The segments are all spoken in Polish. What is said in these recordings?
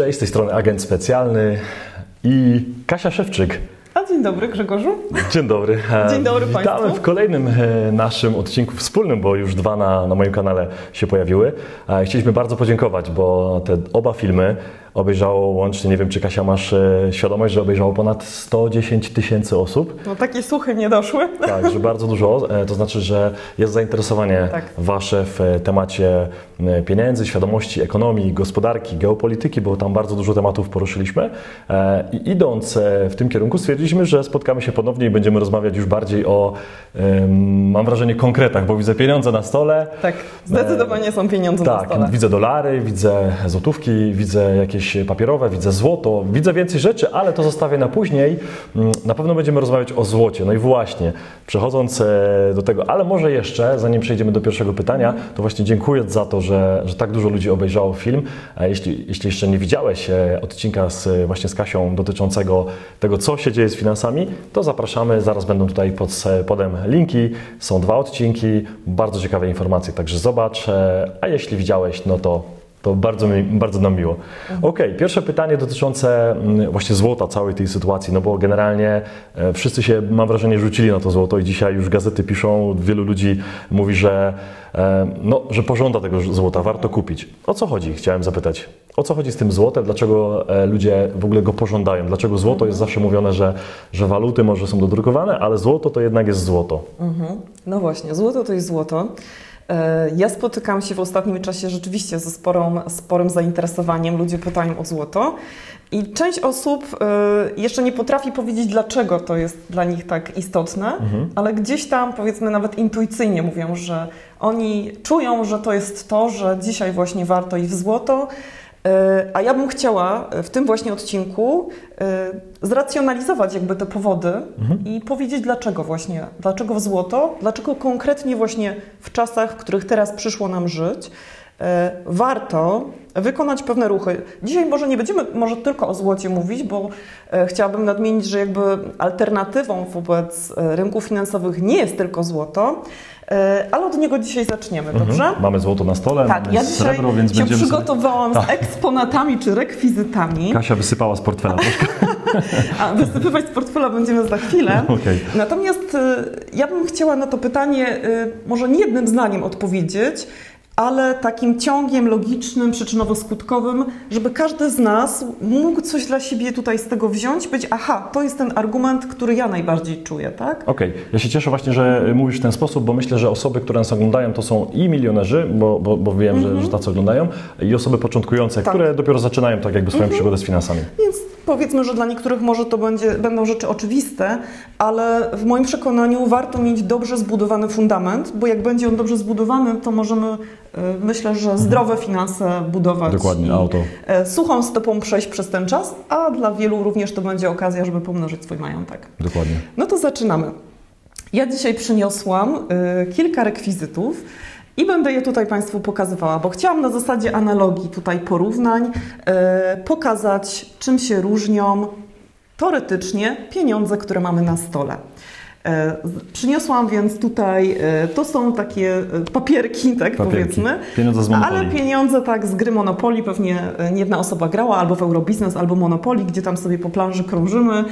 Cześć, z tej strony agent specjalny i Kasia Szewczyk. A dzień dobry, Grzegorzu. Dzień dobry. Dzień dobry Państwu. Witamy w kolejnym naszym odcinku wspólnym, bo już dwa na moim kanale się pojawiły. Chcieliśmy bardzo podziękować, bo te oba filmy obejrzało łącznie, nie wiem czy Kasia masz świadomość, że obejrzało ponad 110 tysięcy osób. No takie słuchy nie doszły. Tak, że bardzo dużo. To znaczy, że jest zainteresowanie Wasze w temacie pieniędzy, świadomości, ekonomii, gospodarki, geopolityki, bo tam bardzo dużo tematów poruszyliśmy. I idąc w tym kierunku stwierdziliśmy, że spotkamy się ponownie i będziemy rozmawiać już bardziej o, mam wrażenie, konkretach, bo widzę pieniądze na stole. Tak, zdecydowanie są pieniądze na stole. Tak, widzę dolary, widzę złotówki, widzę jakieś papierowe, widzę złoto, widzę więcej rzeczy, ale to zostawię na później. Na pewno będziemy rozmawiać o złocie. No i właśnie, przechodząc do tego, ale może jeszcze, zanim przejdziemy do pierwszego pytania, to właśnie dziękuję za to, że tak dużo ludzi obejrzało film. Jeśli jeszcze nie widziałeś odcinka właśnie z Kasią dotyczącego tego, co się dzieje z finansami, to zapraszamy. Zaraz będą tutaj pod spodem linki. Są 2 odcinki, bardzo ciekawe informacje, także zobacz. A jeśli widziałeś, no to bardzo nam miło. Okej, pierwsze pytanie dotyczące właśnie złota, całej tej sytuacji, no bo generalnie wszyscy się, mam wrażenie, rzucili na to złoto i dzisiaj już gazety piszą, wielu ludzi mówi, że pożąda tego złota, warto kupić. O co chodzi? Chciałem zapytać. O co chodzi z tym złotem? Dlaczego ludzie w ogóle go pożądają? Dlaczego złoto jest zawsze mówione, że waluty może są dodrukowane, ale złoto to jednak jest złoto? No właśnie, złoto to jest złoto. Ja spotykam się w ostatnim czasie rzeczywiście ze sporym zainteresowaniem. Ludzie pytają o złoto i część osób jeszcze nie potrafi powiedzieć, dlaczego to jest dla nich tak istotne, ale gdzieś tam, powiedzmy, nawet intuicyjnie mówią, że oni czują, że to jest to, że dzisiaj właśnie warto iść w złoto. A ja bym chciała w tym właśnie odcinku zracjonalizować jakby te powody i powiedzieć dlaczego w złoto, dlaczego konkretnie właśnie w czasach, w których teraz przyszło nam żyć, warto wykonać pewne ruchy. Dzisiaj może nie będziemy tylko o złocie mówić, bo chciałabym nadmienić, że jakby alternatywą wobec rynków finansowych nie jest tylko złoto, ale od niego dzisiaj zaczniemy, dobrze? Mamy złoto na stole, tak, mamy ja srebro, więc się przygotowałam z eksponatami czy rekwizytami. Kasia wysypała z portfela troszkę. A wysypywać z portfela będziemy za chwilę. Okay. Natomiast ja bym chciała na to pytanie może nie jednym zdaniem odpowiedzieć, ale takim ciągiem logicznym, przyczynowo-skutkowym, żeby każdy z nas mógł coś dla siebie tutaj z tego wziąć, być to jest ten argument, który ja najbardziej czuję, tak? Okej. Ja się cieszę właśnie, że mówisz w ten sposób, bo myślę, że osoby, które nas oglądają, to są i milionerzy, bo wiem, że tacy oglądają, i osoby początkujące, które dopiero zaczynają tak jakby swoją przygodę z finansami. Więc powiedzmy, że dla niektórych może to będą rzeczy oczywiste, ale w moim przekonaniu warto mieć dobrze zbudowany fundament, bo jak będzie on dobrze zbudowany, to możemy, myślę, że zdrowe finanse budować. Dokładnie, i suchą stopą przejść przez ten czas, a dla wielu również to będzie okazja, żeby pomnożyć swój majątek. Dokładnie. No to zaczynamy. Ja dzisiaj przyniosłam kilka rekwizytów i będę je tutaj Państwu pokazywała, bo chciałam na zasadzie analogii tutaj porównań pokazać, czym się różnią teoretycznie pieniądze, które mamy na stole. Przyniosłam więc tutaj, to są takie papierki, powiedzmy, pieniądze z Monopoly. Ale pieniądze z gry Monopoly, pewnie nie jedna osoba grała, albo w Eurobiznes, albo Monopoly, gdzie tam sobie po planży krążymy,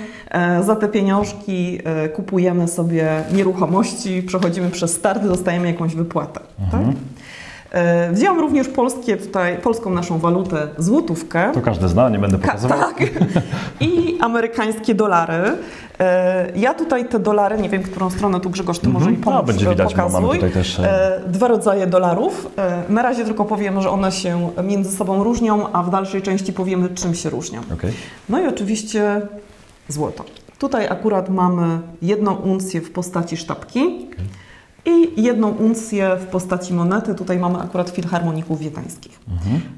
za te pieniążki kupujemy sobie nieruchomości, przechodzimy przez start, dostajemy jakąś wypłatę. Tak? Wzięłam również polską naszą walutę, złotówkę. To każdy zna, nie będę pokazywał. Tak. I amerykańskie dolary. Ja tutaj te dolary, nie wiem, którą stronę tu Grzegorz, ty może mi pomóc, będzie widać, pokazuj. mamy tutaj też 2 rodzaje dolarów. Na razie tylko powiemy, że one się między sobą różnią, a w dalszej części powiemy, czym się różnią. Okay. No i oczywiście złoto. Tutaj akurat mamy 1 uncję w postaci sztabki. I 1 uncję w postaci monety. Tutaj mamy akurat filharmoników wiedeńskich.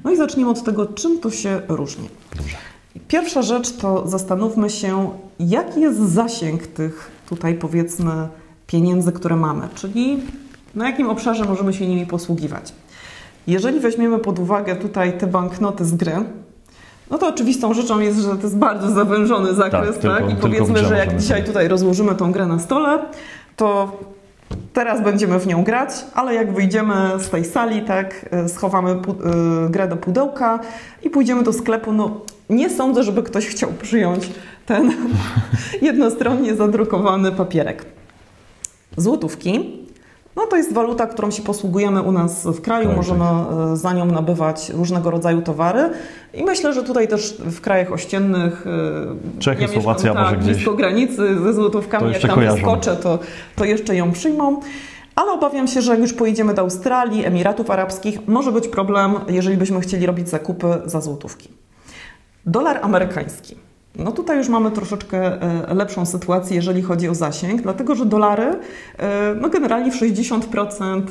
No i zacznijmy od tego, czym to się różni. Dobrze. Pierwsza rzecz to zastanówmy się, jaki jest zasięg tych tutaj, powiedzmy, pieniędzy, które mamy, czyli na jakim obszarze możemy się nimi posługiwać. Jeżeli weźmiemy pod uwagę tutaj te banknoty z gry, no to oczywistą rzeczą jest, że to jest bardzo zawężony zakres, tak? I powiedzmy, że jak dzisiaj tutaj rozłożymy tą grę na stole, to Teraz będziemy w nią grać, ale jak wyjdziemy z tej sali, tak, schowamy grę do pudełka i pójdziemy do sklepu, no nie sądzę, żeby ktoś chciał przyjąć ten jednostronnie zadrukowany papierek. Złotówki. No to jest waluta, którą się posługujemy u nas w kraju, Tak, możemy za nią nabywać różnego rodzaju towary i myślę, że tutaj też w krajach ościennych, Czechy, Słowacja może gdzieś blisko granicy ze złotówkami, jak tam wyskoczę, to jeszcze ją przyjmą. Ale obawiam się, że jak już pojedziemy do Australii, Emiratów Arabskich, może być problem, jeżeli byśmy chcieli robić zakupy za złotówki. Dolar amerykański. No tutaj już mamy troszeczkę lepszą sytuację, jeżeli chodzi o zasięg, dlatego że dolary, no generalnie w 60%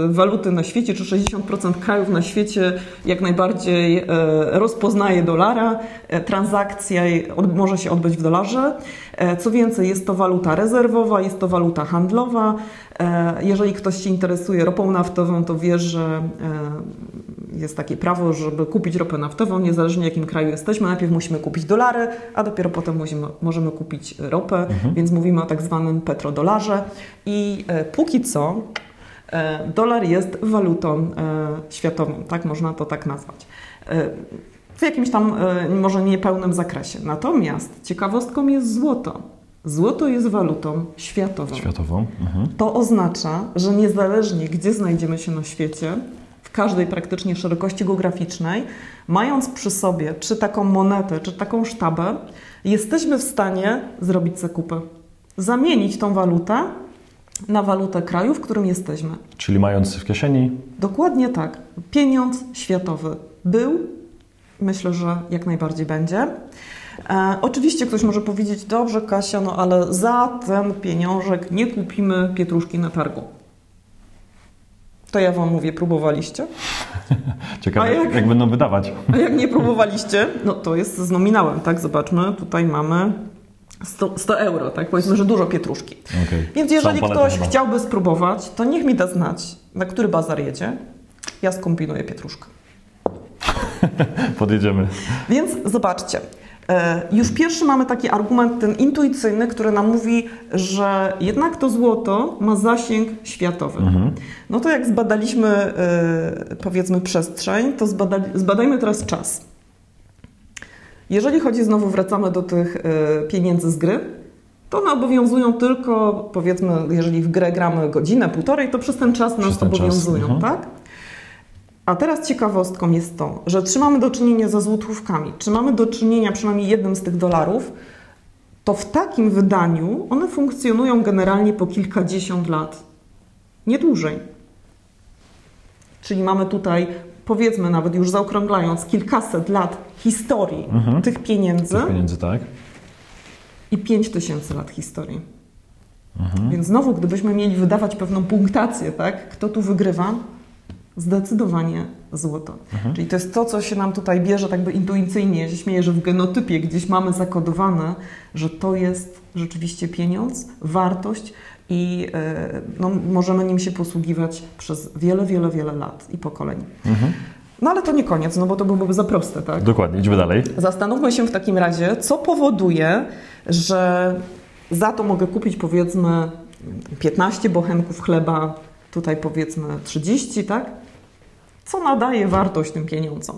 waluty na świecie, czy 60% krajów na świecie jak najbardziej rozpoznaje dolara. Transakcja może się odbyć w dolarze. Co więcej, jest to waluta rezerwowa, jest to waluta handlowa. Jeżeli ktoś się interesuje ropą naftową, to wie, że jest takie prawo, żeby kupić ropę naftową, niezależnie w jakim kraju jesteśmy. Najpierw musimy kupić dolary, a dopiero potem możemy kupić ropę, więc mówimy o tak zwanym petrodolarze. I póki co dolar jest walutą światową, tak można to tak nazwać. W jakimś tam może niepełnym zakresie. Natomiast ciekawostką jest złoto. Złoto jest walutą światową. To oznacza, że niezależnie gdzie znajdziemy się na świecie, w każdej praktycznie szerokości geograficznej, mając przy sobie czy taką monetę, czy taką sztabę, jesteśmy w stanie zrobić zakupy. Zamienić tą walutę na walutę kraju, w którym jesteśmy. Czyli mając w kieszeni? Dokładnie tak. Pieniądz światowy był. Myślę, że jak najbardziej będzie. Oczywiście ktoś może powiedzieć, dobrze Kasia, no ale za ten pieniążek nie kupimy pietruszki na targu. To ja Wam mówię, próbowaliście? Ciekawe, jak będą wydawać. A jak nie próbowaliście, no to jest z nominałem, tak? Zobaczmy, tutaj mamy 100 euro, tak? Powiedzmy, że dużo pietruszki. Okay. Więc jeżeli ktoś chciałby spróbować, to niech mi da znać, na który bazar jedzie. Ja skombinuję pietruszkę. Podjedziemy. Więc zobaczcie. Już pierwszy mamy taki argument, ten intuicyjny, który nam mówi, że jednak to złoto ma zasięg światowy. No to jak zbadaliśmy, powiedzmy, przestrzeń, to zbadajmy teraz czas. Jeżeli chodzi, znowu wracamy do tych pieniędzy z gry, to one obowiązują tylko, powiedzmy, jeżeli w grę gramy godzinę, półtorej, to przez ten czas nas obowiązują, tak? A teraz ciekawostką jest to, że czy mamy do czynienia ze złotówkami, czy mamy do czynienia przynajmniej jednym z tych dolarów, to w takim wydaniu one funkcjonują generalnie po kilkadziesiąt lat. Nie dłużej. Czyli mamy tutaj, powiedzmy nawet już zaokrąglając, kilkaset lat historii tych pieniędzy. Tych pieniędzy, tak. I 5000 lat historii. Więc znowu, gdybyśmy mieli wydawać pewną punktację, tak, kto tu wygrywa? Zdecydowanie złoto. Czyli to jest to, co się nam tutaj bierze tak by intuicyjnie. Ja się śmieję, że w genotypie gdzieś mamy zakodowane, że to jest rzeczywiście pieniądz, wartość i no, możemy nim się posługiwać przez wiele, wiele, wiele lat i pokoleń. No ale to nie koniec, no bo to byłoby za proste, tak? Dokładnie, idźmy dalej. Zastanówmy się w takim razie, co powoduje, że za to mogę kupić, powiedzmy, 15 bochenków chleba, tutaj powiedzmy 30, tak? Co nadaje wartość tym pieniądzom?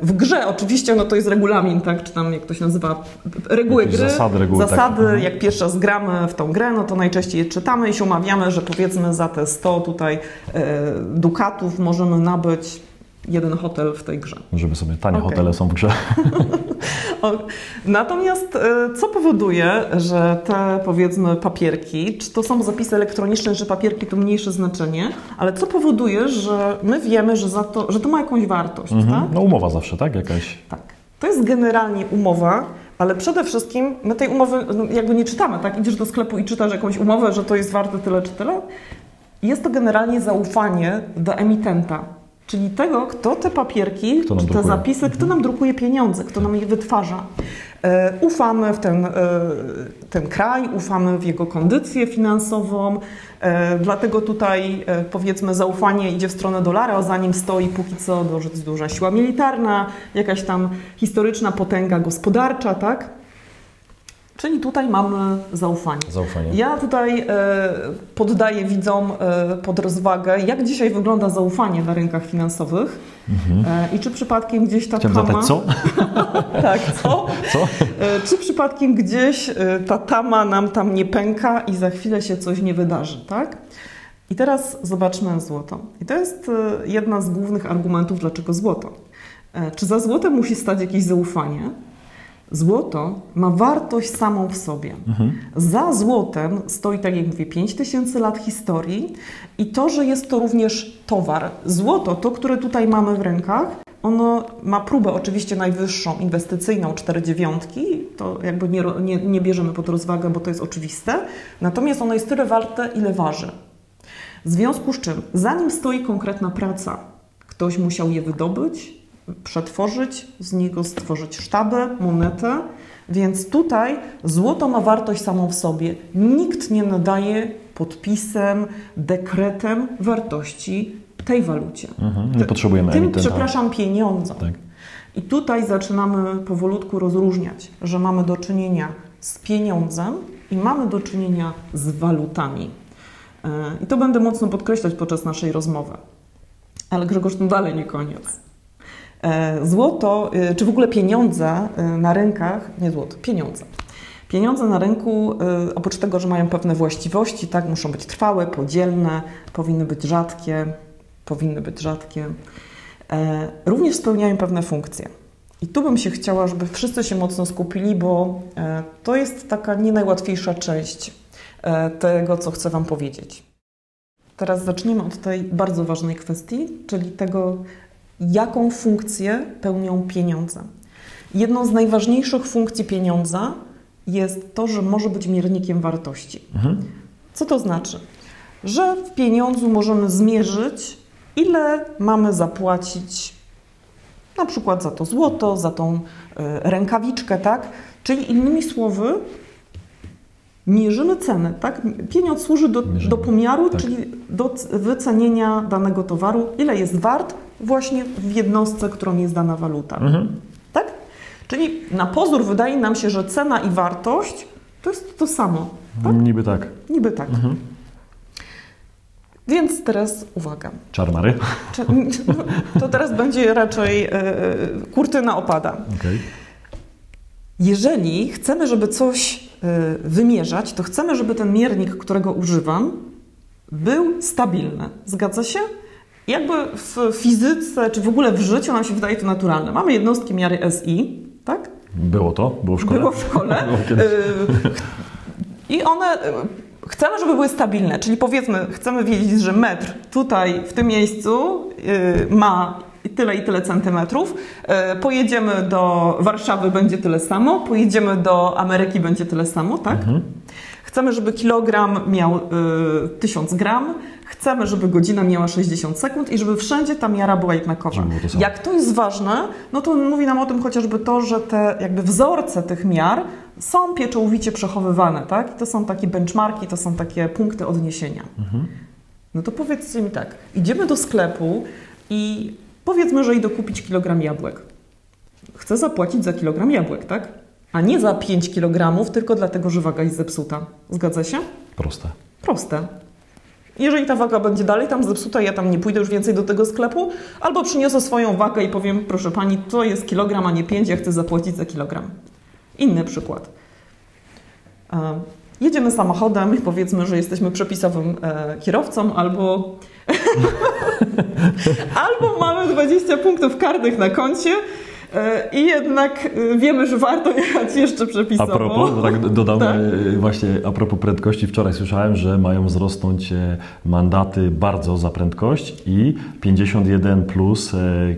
W grze oczywiście, no to jest regulamin, tak? Czy tam jak to się nazywa, reguły jakieś gry. Zasady, tak. Jak pierwszy raz gramy w tą grę, no to najczęściej je czytamy i się umawiamy, że powiedzmy za te 100 tutaj dukatów możemy nabyć jeden hotel w tej grze. Żeby sobie tanie hotele są w grze. Natomiast co powoduje, że te, powiedzmy, papierki, czy to są zapisy elektroniczne, że papierki to mniejsze znaczenie, ale co powoduje, że my wiemy, że to ma jakąś wartość, tak? No umowa zawsze, tak? Jakaś. Tak. To jest generalnie umowa, ale przede wszystkim my tej umowy jakby nie czytamy, tak? Idziesz do sklepu i czytasz jakąś umowę, że to jest warte tyle czy tyle. Jest to generalnie zaufanie do emitenta. Czyli tego, kto te papierki, czy te zapisy, kto nam drukuje pieniądze, kto nam je wytwarza. Ufamy w ten kraj, ufamy w jego kondycję finansową, dlatego tutaj powiedzmy zaufanie idzie w stronę dolara, a za nim stoi póki co duża siła militarna, jakaś tam historyczna potęga gospodarcza, tak? Czyli tutaj mamy zaufanie. Zaufanie. Ja tutaj poddaję widzom pod rozwagę, jak dzisiaj wygląda zaufanie na rynkach finansowych i czy przypadkiem gdzieś ta Chciałem tama... zapytać, co? Tak, co? Co? Czy przypadkiem gdzieś ta tama nam tam nie pęka i za chwilę się coś nie wydarzy, tak? I teraz zobaczmy złoto. I to jest jedna z głównych argumentów, dlaczego złoto. Czy za złotem musi stać jakieś zaufanie? Złoto ma wartość samą w sobie. Za złotem stoi, tak jak mówię, 5000 lat historii i to, że jest to również towar. Złoto, to, które tutaj mamy w rękach, ono ma próbę oczywiście najwyższą, inwestycyjną, 4,9. To jakby nie bierzemy pod rozwagę, bo to jest oczywiste. Natomiast ono jest tyle warte, ile waży. W związku z czym, zanim stoi konkretna praca, ktoś musiał je wydobyć, przetworzyć, z niego stworzyć sztabę, monetę, więc tutaj złoto ma wartość samą w sobie. Nikt nie nadaje podpisem, dekretem wartości tej walucie. Nie potrzebujemy emitenta. Przepraszam, pieniądzom. Tak. I tutaj zaczynamy powolutku rozróżniać, że mamy do czynienia z pieniądzem i mamy do czynienia z walutami. I to będę mocno podkreślać podczas naszej rozmowy. Ale Grzegorz, to dalej nie koniec. Złoto, czy w ogóle pieniądze na rynkach, nie złoto, pieniądze. Pieniądze na rynku, oprócz tego, że mają pewne właściwości, tak, muszą być trwałe, podzielne, powinny być rzadkie, również spełniają pewne funkcje. I tu bym się chciała, żeby wszyscy się mocno skupili, bo to jest taka nie najłatwiejsza część tego, co chcę Wam powiedzieć. Teraz zacznijmy od tej bardzo ważnej kwestii, czyli tego, jaką funkcję pełnią pieniądze. Jedną z najważniejszych funkcji pieniądza jest to, że może być miernikiem wartości. Co to znaczy? Że w pieniądzu możemy zmierzyć, ile mamy zapłacić na przykład za to złoto, za tą rękawiczkę, tak? Czyli innymi słowy, mierzymy cenę, tak? Pieniądz służy do pomiaru, tak, czyli do wycenienia danego towaru, ile jest wart właśnie w jednostce, którą jest dana waluta. Tak? Czyli na pozór wydaje nam się, że cena i wartość to jest to samo. Tak? Niby tak. Niby tak. Więc teraz uwaga. Czarmary. To teraz będzie raczej kurtyna opada. Okay. Jeżeli chcemy, żeby coś wymierzać, to chcemy, żeby ten miernik, którego używam, był stabilny. Zgadza się? Jakby w fizyce, czy w ogóle w życiu nam się wydaje to naturalne. Mamy jednostki miary SI, tak? Było w szkole? Było w szkole. I one... Chcemy, żeby były stabilne, czyli powiedzmy, chcemy wiedzieć, że metr tutaj w tym miejscu ma tyle i tyle centymetrów. Pojedziemy do Warszawy, będzie tyle samo. Pojedziemy do Ameryki, będzie tyle samo, tak? Chcemy, żeby kilogram miał 1000 gram. Chcemy, żeby godzina miała 60 sekund i żeby wszędzie ta miara była jednakowa. Jak to jest ważne, no to mówi nam o tym chociażby to, że te jakby wzorce tych miar są pieczołowicie przechowywane, tak? I to są takie benchmarki, to są takie punkty odniesienia. No to powiedzcie mi tak, idziemy do sklepu i powiedzmy, że idę kupić kilogram jabłek. Chcę zapłacić za kilogram jabłek, tak? A nie za 5 kg, tylko dlatego, że waga jest zepsuta. Zgadza się? Proste. Proste. Jeżeli ta waga będzie dalej tam zepsuta, ja tam nie pójdę już więcej do tego sklepu, albo przyniosę swoją wagę i powiem, proszę Pani, to jest kilogram, a nie 5, ja chcę zapłacić za kilogram. Inny przykład. Jedziemy samochodem i powiedzmy, że jesteśmy przepisowym kierowcą, albo albo mamy 20 punktów karnych na koncie i jednak wiemy, że warto jechać jeszcze przepisowo. A propos, bo tak dodam, właśnie a propos prędkości, wczoraj słyszałem, że mają wzrosnąć mandaty bardzo za prędkość i 51 plus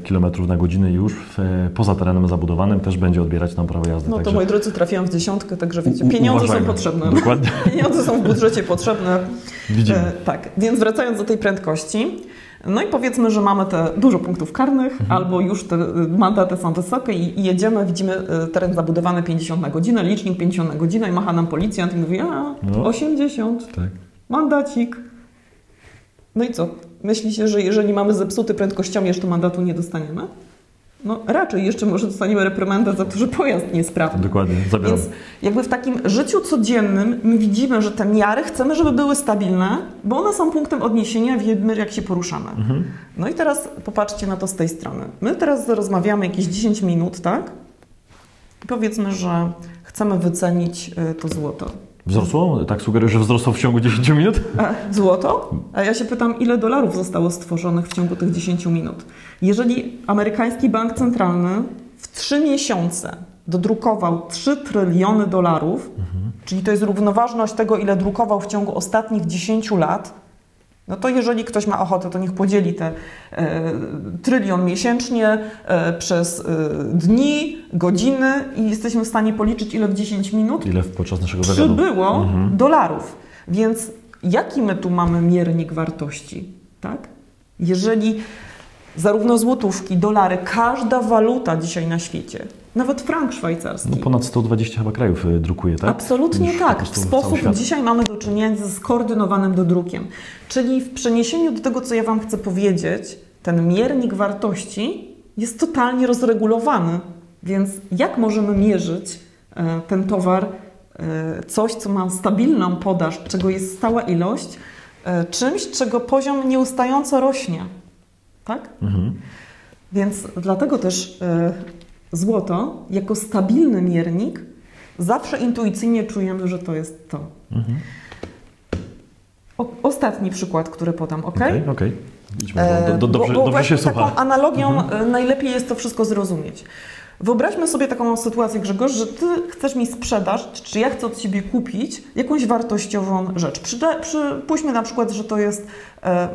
kilometrów na godzinę już poza terenem zabudowanym też będzie odbierać nam prawo jazdy. No to także moi drodzy, trafiłam w dziesiątkę, także wiecie, pieniądze są potrzebne. Dokładnie. Pieniądze są w budżecie potrzebne. Widzimy. Tak, więc wracając do tej prędkości, no i powiedzmy, że mamy te dużo punktów karnych, albo już te mandaty są wysokie i jedziemy, widzimy teren zabudowany 50 na godzinę, licznik 50 na godzinę i macha nam policjant i mówi, 80, tak. Mandacik. No i co? Myślicie, że jeżeli mamy zepsuty prędkościomierz, to mandatu nie dostaniemy? No raczej jeszcze może dostaniemy reprymendę za to, że pojazd nie jest sprawny. Dokładnie, zabieram. Więc jakby w takim życiu codziennym my widzimy, że te miary chcemy, żeby były stabilne, bo one są punktem odniesienia, wiemy jak się poruszamy. No i teraz popatrzcie na to z tej strony. My teraz rozmawiamy jakieś 10 minut, tak? I powiedzmy, że chcemy wycenić to złoto. Wzrosło? Tak sugeruję, że wzrosło w ciągu 10 minut? Złoto? A ja się pytam, ile dolarów zostało stworzonych w ciągu tych 10 minut? Jeżeli amerykański bank centralny w 3 miesiące dodrukował 3 tryliony dolarów, czyli to jest równoważność tego, ile drukował w ciągu ostatnich 10 lat, no to jeżeli ktoś ma ochotę, to niech podzieli te trylion miesięcznie przez dni, godziny i jesteśmy w stanie policzyć, ile w 10 minut Ile podczas naszego wywiadu? przybyło dolarów. Więc jaki my tu mamy miernik wartości? Tak? Jeżeli zarówno złotówki, dolary, każda waluta dzisiaj na świecie, nawet frank szwajcarski. No ponad 120 chyba krajów drukuje, tak? Absolutnie Już tak. po W prostu sposób cały świat. dzisiaj mamy do czynienia ze skoordynowanym dodrukiem. Czyli w przeniesieniu do tego, co ja Wam chcę powiedzieć, ten miernik wartości jest totalnie rozregulowany. Więc jak możemy mierzyć ten towar, coś, co ma stabilną podaż, czego jest stała ilość, czymś, czego poziom nieustająco rośnie? Tak? Więc dlatego też złoto, jako stabilny miernik, zawsze intuicyjnie czujemy, że to jest to. Ostatni przykład, który podam, ok? Okej. Idźmy, dobrze Właśnie się słucha. taką analogią najlepiej jest to wszystko zrozumieć. Wyobraźmy sobie taką sytuację, Grzegorz, że Ty chcesz mi sprzedać, czy ja chcę od Ciebie kupić jakąś wartościową rzecz. Przypuśćmy na przykład, że to jest,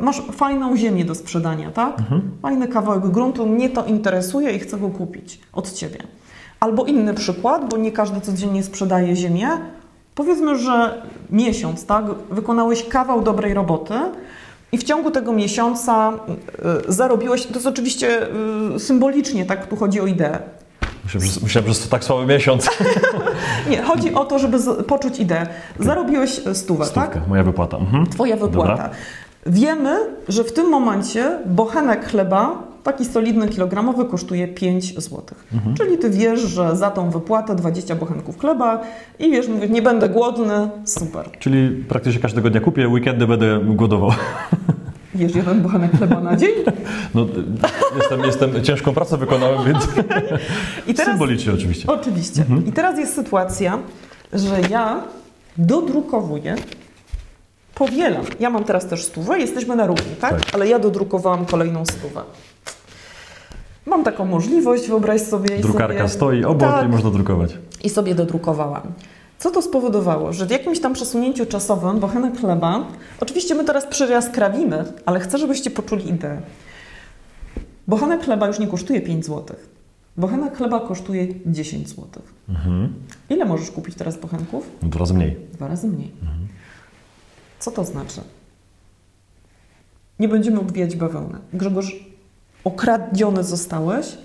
masz fajną ziemię do sprzedania, tak? Fajny kawałek gruntu, mnie to interesuje i chcę go kupić od Ciebie. Albo inny przykład, bo nie każdy codziennie sprzedaje ziemię. Powiedzmy, że miesiąc, tak? Wykonałeś kawał dobrej roboty i w ciągu tego miesiąca zarobiłeś, to jest oczywiście symbolicznie, tak? Tu chodzi o ideę. Myślałem, że to tak słaby miesiąc. Nie, chodzi o to, żeby poczuć ideę. Zarobiłeś stówę, tak? Moja wypłata. Twoja wypłata. Dobra. Wiemy, że w tym momencie bochenek chleba, taki solidny kilogramowy, kosztuje 5 zł. Czyli Ty wiesz, że za tą wypłatę 20 bochenków chleba i wiesz, mówisz, nie będę głodny, super. Czyli praktycznie każdego dnia kupię, weekendy będę głodował. Jesz jeden bochenek chleba na dzień? No, jestem ciężką pracę wykonałem, więc I teraz, symbolicznie oczywiście. Oczywiście. I teraz jest sytuacja, że ja dodrukowuję, powielam. Ja mam teraz też 100, jesteśmy na równi, tak? Ale ja dodrukowałam kolejną 100. Mam taką możliwość, wyobraź sobie. Drukarka stoi obok i można drukować. I sobie dodrukowałam. Co to spowodowało? Że w jakimś tam przesunięciu czasowym bochenek chleba, oczywiście my teraz przyjaskrawimy, ale chcę, żebyście poczuli ideę. Bochenek chleba już nie kosztuje 5 zł. Bochenek chleba kosztuje 10 zł. Ile możesz kupić teraz bochenków? 2 razy mniej. 2 razy mniej. Co to znaczy? Nie będziemy obwijać bawełny. Grzegorz, okradziony zostałeś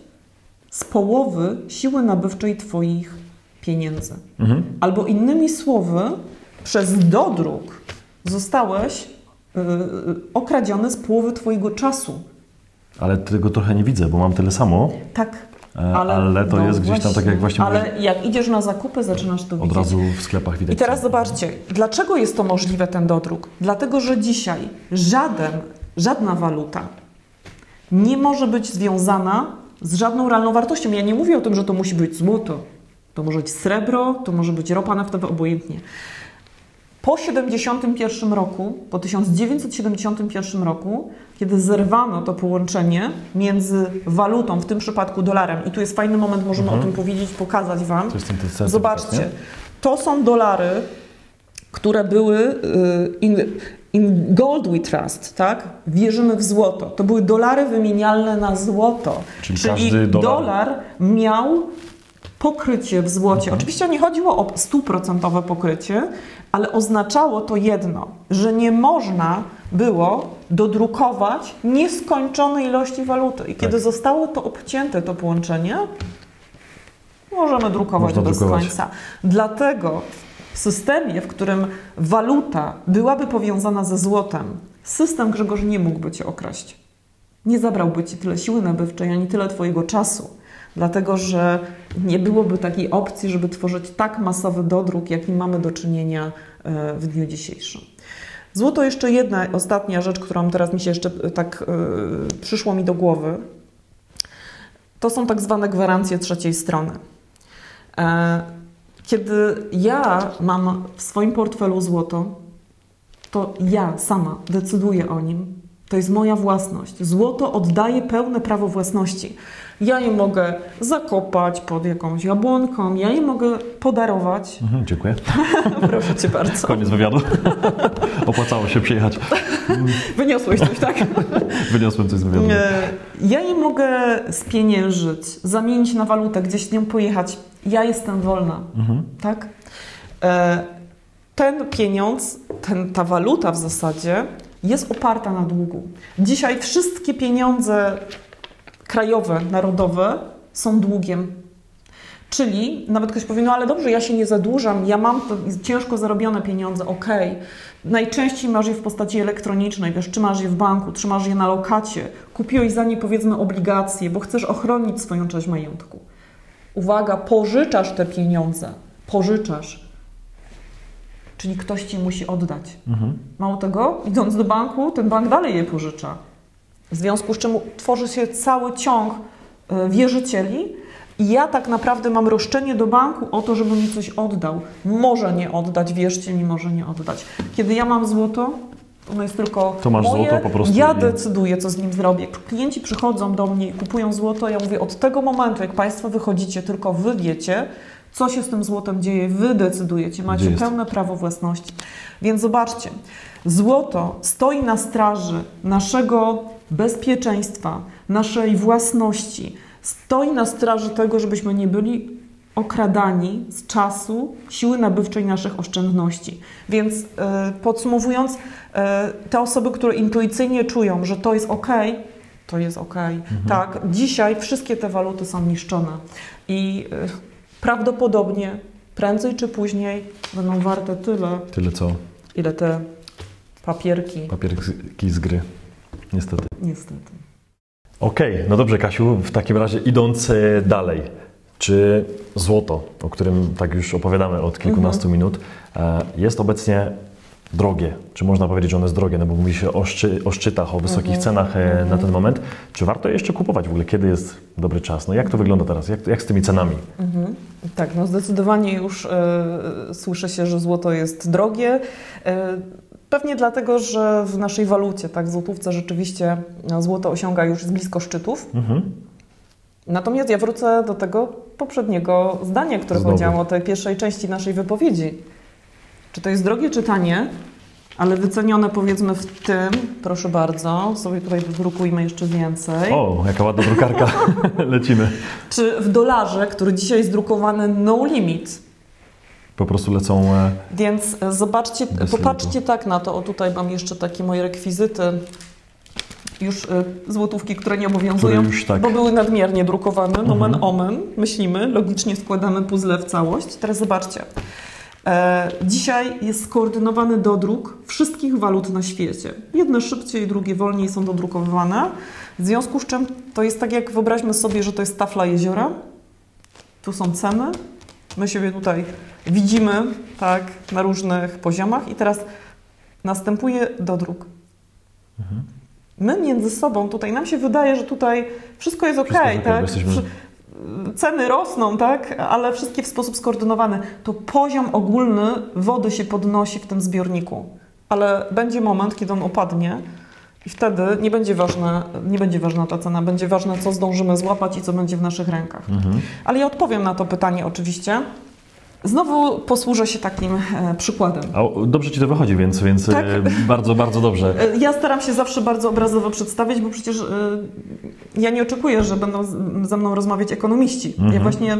z połowy siły nabywczej Twoich pieniędzy. Albo innymi słowy, przez dodruk zostałeś okradziony z połowy Twojego czasu. Ale tego trochę nie widzę, bo mam tyle samo. Tak. Ale to jest gdzieś tam tak jak właśnie Ale jak idziesz na zakupy, zaczynasz to widzieć. Od razu w sklepach widać. I teraz zobaczcie, dlaczego jest to możliwe, ten dodruk? Dlatego, że dzisiaj żadna waluta nie może być związana z żadną realną wartością. Ja nie mówię o tym, że to musi być złoto. To może być srebro, to może być ropa naftowa, obojętnie. Po 1971 roku, po 1971 roku, kiedy zerwano to połączenie między walutą, w tym przypadku dolarem, i tu jest fajny moment, możemy o tym powiedzieć, pokazać Wam. To jest ten certyfikat, Zobaczcie, nie? to są dolary, które były in gold we trust, tak? Wierzymy w złoto. To były dolary wymienialne na złoto. Czyli każdy dolar miał pokrycie w złocie. Oczywiście nie chodziło o 100% pokrycie, ale oznaczało to jedno, że nie można było dodrukować nieskończonej ilości waluty. I kiedy zostało to obcięte, to połączenie, możemy drukować bez końca. Dlatego w systemie, w którym waluta byłaby powiązana ze złotem, system, Grzegorz, nie mógłby Cię okraść. Nie zabrałby Ci tyle siły nabywczej, ani tyle Twojego czasu, dlatego że nie byłoby takiej opcji, żeby tworzyć tak masowy dodruk, jakim mamy do czynienia w dniu dzisiejszym. Złoto, jeszcze jedna, ostatnia rzecz, którą teraz mi się jeszcze tak przyszło mi do głowy, to są tak zwane gwarancje trzeciej strony. Kiedy ja mam w swoim portfelu złoto, to ja sama decyduję o nim. To jest moja własność. Złoto oddaje pełne prawo własności. Ja je mogę zakopać pod jakąś jabłonką, ja je mogę podarować. Dziękuję. Proszę Cię bardzo. Koniec wywiadu. Opłacało się przyjechać. Wyniosłeś coś, tak? Wyniosłem coś z wywiadu. Ja je mogę spieniężyć, zamienić na walutę, gdzieś z nią pojechać. Ja jestem wolna, tak? Ten pieniądz, ta waluta w zasadzie jest oparta na długu. Dzisiaj wszystkie pieniądze krajowe, narodowe są długiem. Czyli nawet ktoś powie, no ale dobrze, ja się nie zadłużam, ja mam ciężko zarobione pieniądze, okej. Najczęściej masz je w postaci elektronicznej, wiesz, czy masz je w banku, czy masz je na lokacie. Kupiłeś za nie, powiedzmy, obligacje, bo chcesz ochronić swoją część majątku. Uwaga, pożyczasz te pieniądze. Pożyczasz. Czyli ktoś Ci musi oddać. Mało tego, idąc do banku, ten bank dalej je pożycza. W związku z czym tworzy się cały ciąg wierzycieli i ja tak naprawdę mam roszczenie do banku o to, żeby mi coś oddał. Może nie oddać, wierzcie mi, może nie oddać. Kiedy ja mam złoto, ono jest tylko to masz moje, złoto po prostu ja decyduję, co z nim zrobię. Klienci przychodzą do mnie i kupują złoto, ja mówię, od tego momentu, jak Państwo wychodzicie, tylko Wy wiecie, co się z tym złotem dzieje, Wy decydujecie, macie pełne prawo własności. Więc zobaczcie, złoto stoi na straży naszego bezpieczeństwa, naszej własności, stoi na straży tego, żebyśmy nie byli okradani z czasu, siły nabywczej naszych oszczędności. Więc podsumowując, te osoby, które intuicyjnie czują, że to jest okej, to jest okej. Tak, dzisiaj wszystkie te waluty są niszczone i prawdopodobnie prędzej czy później będą warte tyle. Tyle co? Ile te papierki. Papierki z gry. Niestety. Niestety. Okej, no dobrze, Kasiu, w takim razie idąc dalej. Czy złoto, o którym tak już opowiadamy od kilkunastu minut, jest obecnie drogie? Czy można powiedzieć, że ono jest drogie? No bo mówi się o szczytach, o wysokich cenach na ten moment. Czy warto je jeszcze kupować w ogóle? Kiedy jest dobry czas? No jak to wygląda teraz? Jak z tymi cenami? Tak, no zdecydowanie już słyszy się, że złoto jest drogie. Pewnie dlatego, że w naszej walucie, tak, w złotówce rzeczywiście złoto osiąga już blisko szczytów. Natomiast ja wrócę do tego poprzedniego zdania, które powiedziałam o tej pierwszej części naszej wypowiedzi. Czy to jest drogie, czy tanie, ale wycenione powiedzmy w tym, proszę bardzo, sobie tutaj wydrukujmy jeszcze więcej. O, jaka ładna drukarka. Lecimy. Czy w dolarze, który dzisiaj jest drukowany no limit. Po prostu lecą... Więc zobaczcie, popatrzcie tak na to. O, tutaj mam jeszcze takie moje rekwizyty. Już złotówki, które nie obowiązują, już tak. Bo były nadmiernie drukowane, nomen omen, myślimy, logicznie składamy puzzle w całość. Teraz zobaczcie. Dzisiaj jest skoordynowany dodruk wszystkich walut na świecie. Jedne szybciej, drugie wolniej są dodrukowywane. W związku z czym to jest tak, jak wyobraźmy sobie, że to jest tafla jeziora. Tu są ceny. My siebie tutaj widzimy, tak, na różnych poziomach i teraz następuje dodruk. My między sobą tutaj, nam się wydaje, że tutaj wszystko jest okej, tak? Ceny rosną, tak? Ale wszystkie w sposób skoordynowany. To poziom ogólny wody się podnosi w tym zbiorniku. Ale będzie moment, kiedy on opadnie i wtedy nie będzie ważna ta cena, będzie ważne, co zdążymy złapać i co będzie w naszych rękach. Ale ja odpowiem na to pytanie oczywiście. Znowu posłużę się takim przykładem. A dobrze Ci to wychodzi, więc tak. Bardzo, bardzo dobrze. Ja staram się zawsze bardzo obrazowo przedstawić, bo przecież ja nie oczekuję, że będą ze mną rozmawiać ekonomiści. Ja właśnie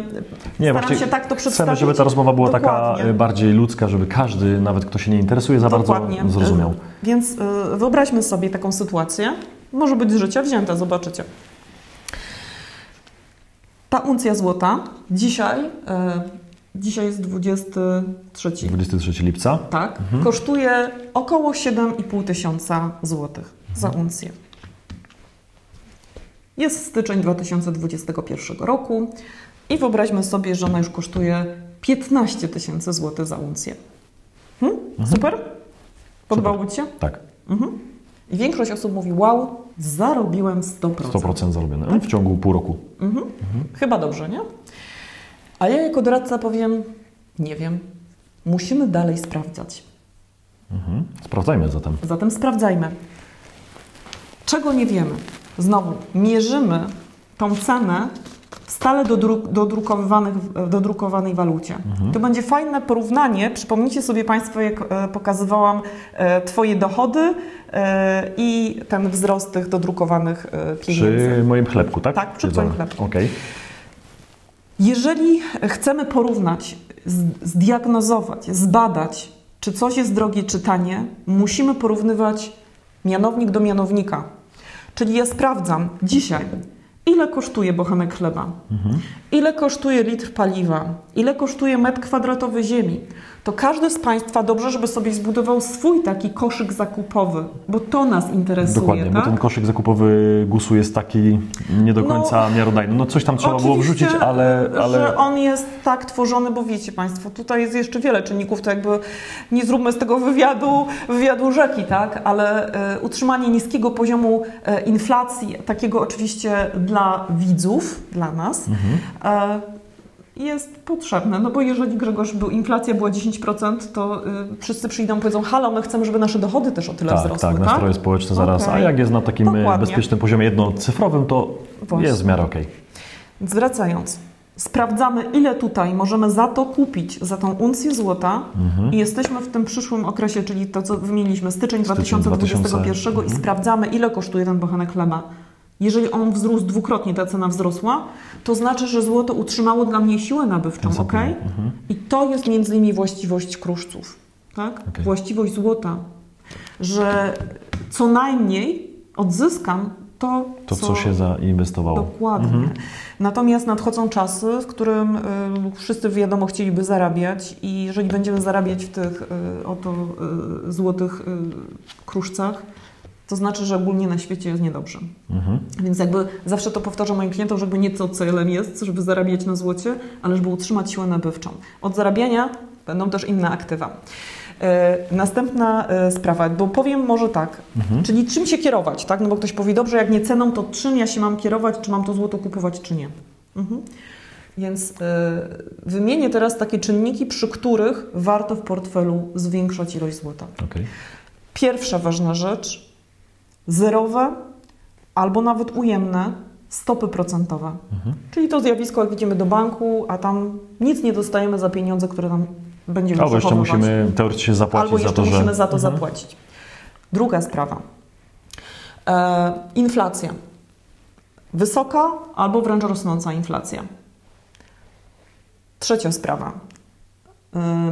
staram się tak to przedstawić. Chcemy, żeby ta rozmowa była taka bardziej ludzka, żeby każdy, nawet kto się nie interesuje za bardzo, zrozumiał. Więc wyobraźmy sobie taką sytuację. Może być z życia wzięta, zobaczycie. Ta uncja złota dzisiaj jest 23 lipca. Tak. Kosztuje około 7,5 tysiąca złotych za uncję. Jest styczeń 2021 roku i wyobraźmy sobie, że ona już kosztuje 15 000 złotych za uncję. Super? Podobało Ci się? Tak. I większość osób mówi, wow, zarobiłem 100%. 100% zarobione w ciągu pół roku. Chyba dobrze, nie? A ja jako doradca powiem, nie wiem, musimy dalej sprawdzać. Sprawdzajmy zatem. Zatem sprawdzajmy. Czego nie wiemy? Znowu, mierzymy tą cenę w stale dodrukowanej walucie. To będzie fajne porównanie. Przypomnijcie sobie Państwo, jak pokazywałam Twoje dochody i ten wzrost tych dodrukowanych pieniędzy. Przy moim chlebku, tak? Tak, przy Twoim chlebku. Okay. Jeżeli chcemy porównać, zdiagnozować, zbadać, czy coś jest drogie, czy tanie, musimy porównywać mianownik do mianownika. Czyli ja sprawdzam dzisiaj, ile kosztuje bochenek chleba, ile kosztuje litr paliwa, ile kosztuje metr kwadratowy ziemi. To każdy z Państwa dobrze, żeby sobie zbudował swój taki koszyk zakupowy, bo to nas interesuje. Dokładnie, tak? bo ten koszyk zakupowy GUS-u jest taki nie do końca miarodajny. No coś tam trzeba było wrzucić, ale... że on jest tak tworzony, bo wiecie Państwo, tutaj jest jeszcze wiele czynników, to jakby nie zróbmy z tego wywiadu rzeki, tak? Ale utrzymanie niskiego poziomu inflacji, takiego oczywiście dla widzów, dla nas, jest potrzebne, no bo jeżeli Grzegorz, inflacja była 10%, to wszyscy przyjdą i powiedzą, halo, my chcemy, żeby nasze dochody też o tyle wzrosły. Tak, nastroje społeczne zaraz, a jak jest na takim bezpiecznym poziomie jednocyfrowym, to jest w miarę okej. Wracając, sprawdzamy, ile tutaj możemy za to kupić, za tą uncję złota i jesteśmy w tym przyszłym okresie, czyli to, co wymieniliśmy, styczeń 2021 i sprawdzamy, ile kosztuje ten bochenek chleba. Jeżeli on wzrósł dwukrotnie, ta cena wzrosła, to znaczy, że złoto utrzymało dla mnie siłę nabywczą, ok? I to jest między innymi właściwość kruszców, tak? Właściwość złota, że co najmniej odzyskam to co się zainwestowało. Dokładnie. Natomiast nadchodzą czasy, w którym wszyscy wiadomo chcieliby zarabiać i jeżeli będziemy zarabiać w tych oto złotych kruszcach, to znaczy, że ogólnie na świecie jest niedobrze. Więc jakby zawsze to powtarzam moim klientom, że jakby nie co celem jest, żeby zarabiać na złocie, ale żeby utrzymać siłę nabywczą. Od zarabiania będą też inne aktywa. Następna sprawa, bo powiem może tak, czyli czym się kierować, tak? No bo ktoś powie, dobrze, jak nie ceną, to czym ja się mam kierować, czy mam to złoto kupować, czy nie. Więc wymienię teraz takie czynniki, przy których warto w portfelu zwiększać ilość złota. Pierwsza ważna rzecz, zerowe albo nawet ujemne stopy procentowe. Czyli to zjawisko, jak idziemy do banku, a tam nic nie dostajemy za pieniądze, które tam będziemy przechowywać. Albo jeszcze musimy teoretycznie zapłacić za to, musimy za to zapłacić. Druga sprawa. Inflacja. Wysoka albo wręcz rosnąca inflacja. Trzecia sprawa.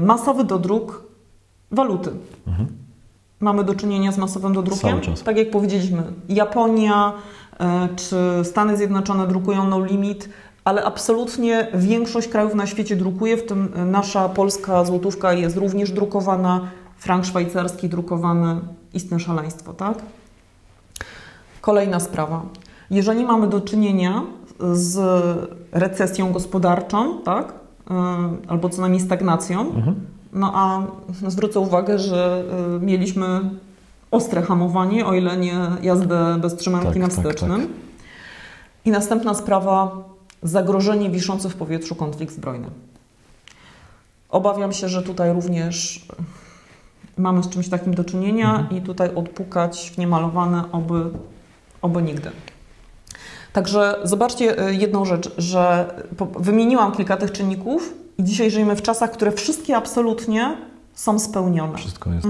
Masowy dodruk waluty. Mamy do czynienia z masowym dodrukiem. Tak jak powiedzieliśmy, Japonia czy Stany Zjednoczone drukują no limit, ale absolutnie większość krajów na świecie drukuje, w tym nasza polska złotówka jest również drukowana, frank szwajcarski drukowany, istne szaleństwo, tak? Kolejna sprawa. Jeżeli mamy do czynienia z recesją gospodarczą, tak? Albo co najmniej stagnacją, no a zwrócę uwagę, że mieliśmy ostre hamowanie, o ile nie jazdę bez trzymanki na wstecznym. I następna sprawa, zagrożenie wiszące w powietrzu konflikt zbrojny. Obawiam się, że tutaj również mamy z czymś takim do czynienia i tutaj odpukać w niemalowane oby nigdy. Także zobaczcie jedną rzecz, że wymieniłam kilka tych czynników i dzisiaj żyjemy w czasach, które wszystkie absolutnie są spełnione. Wszystko jest.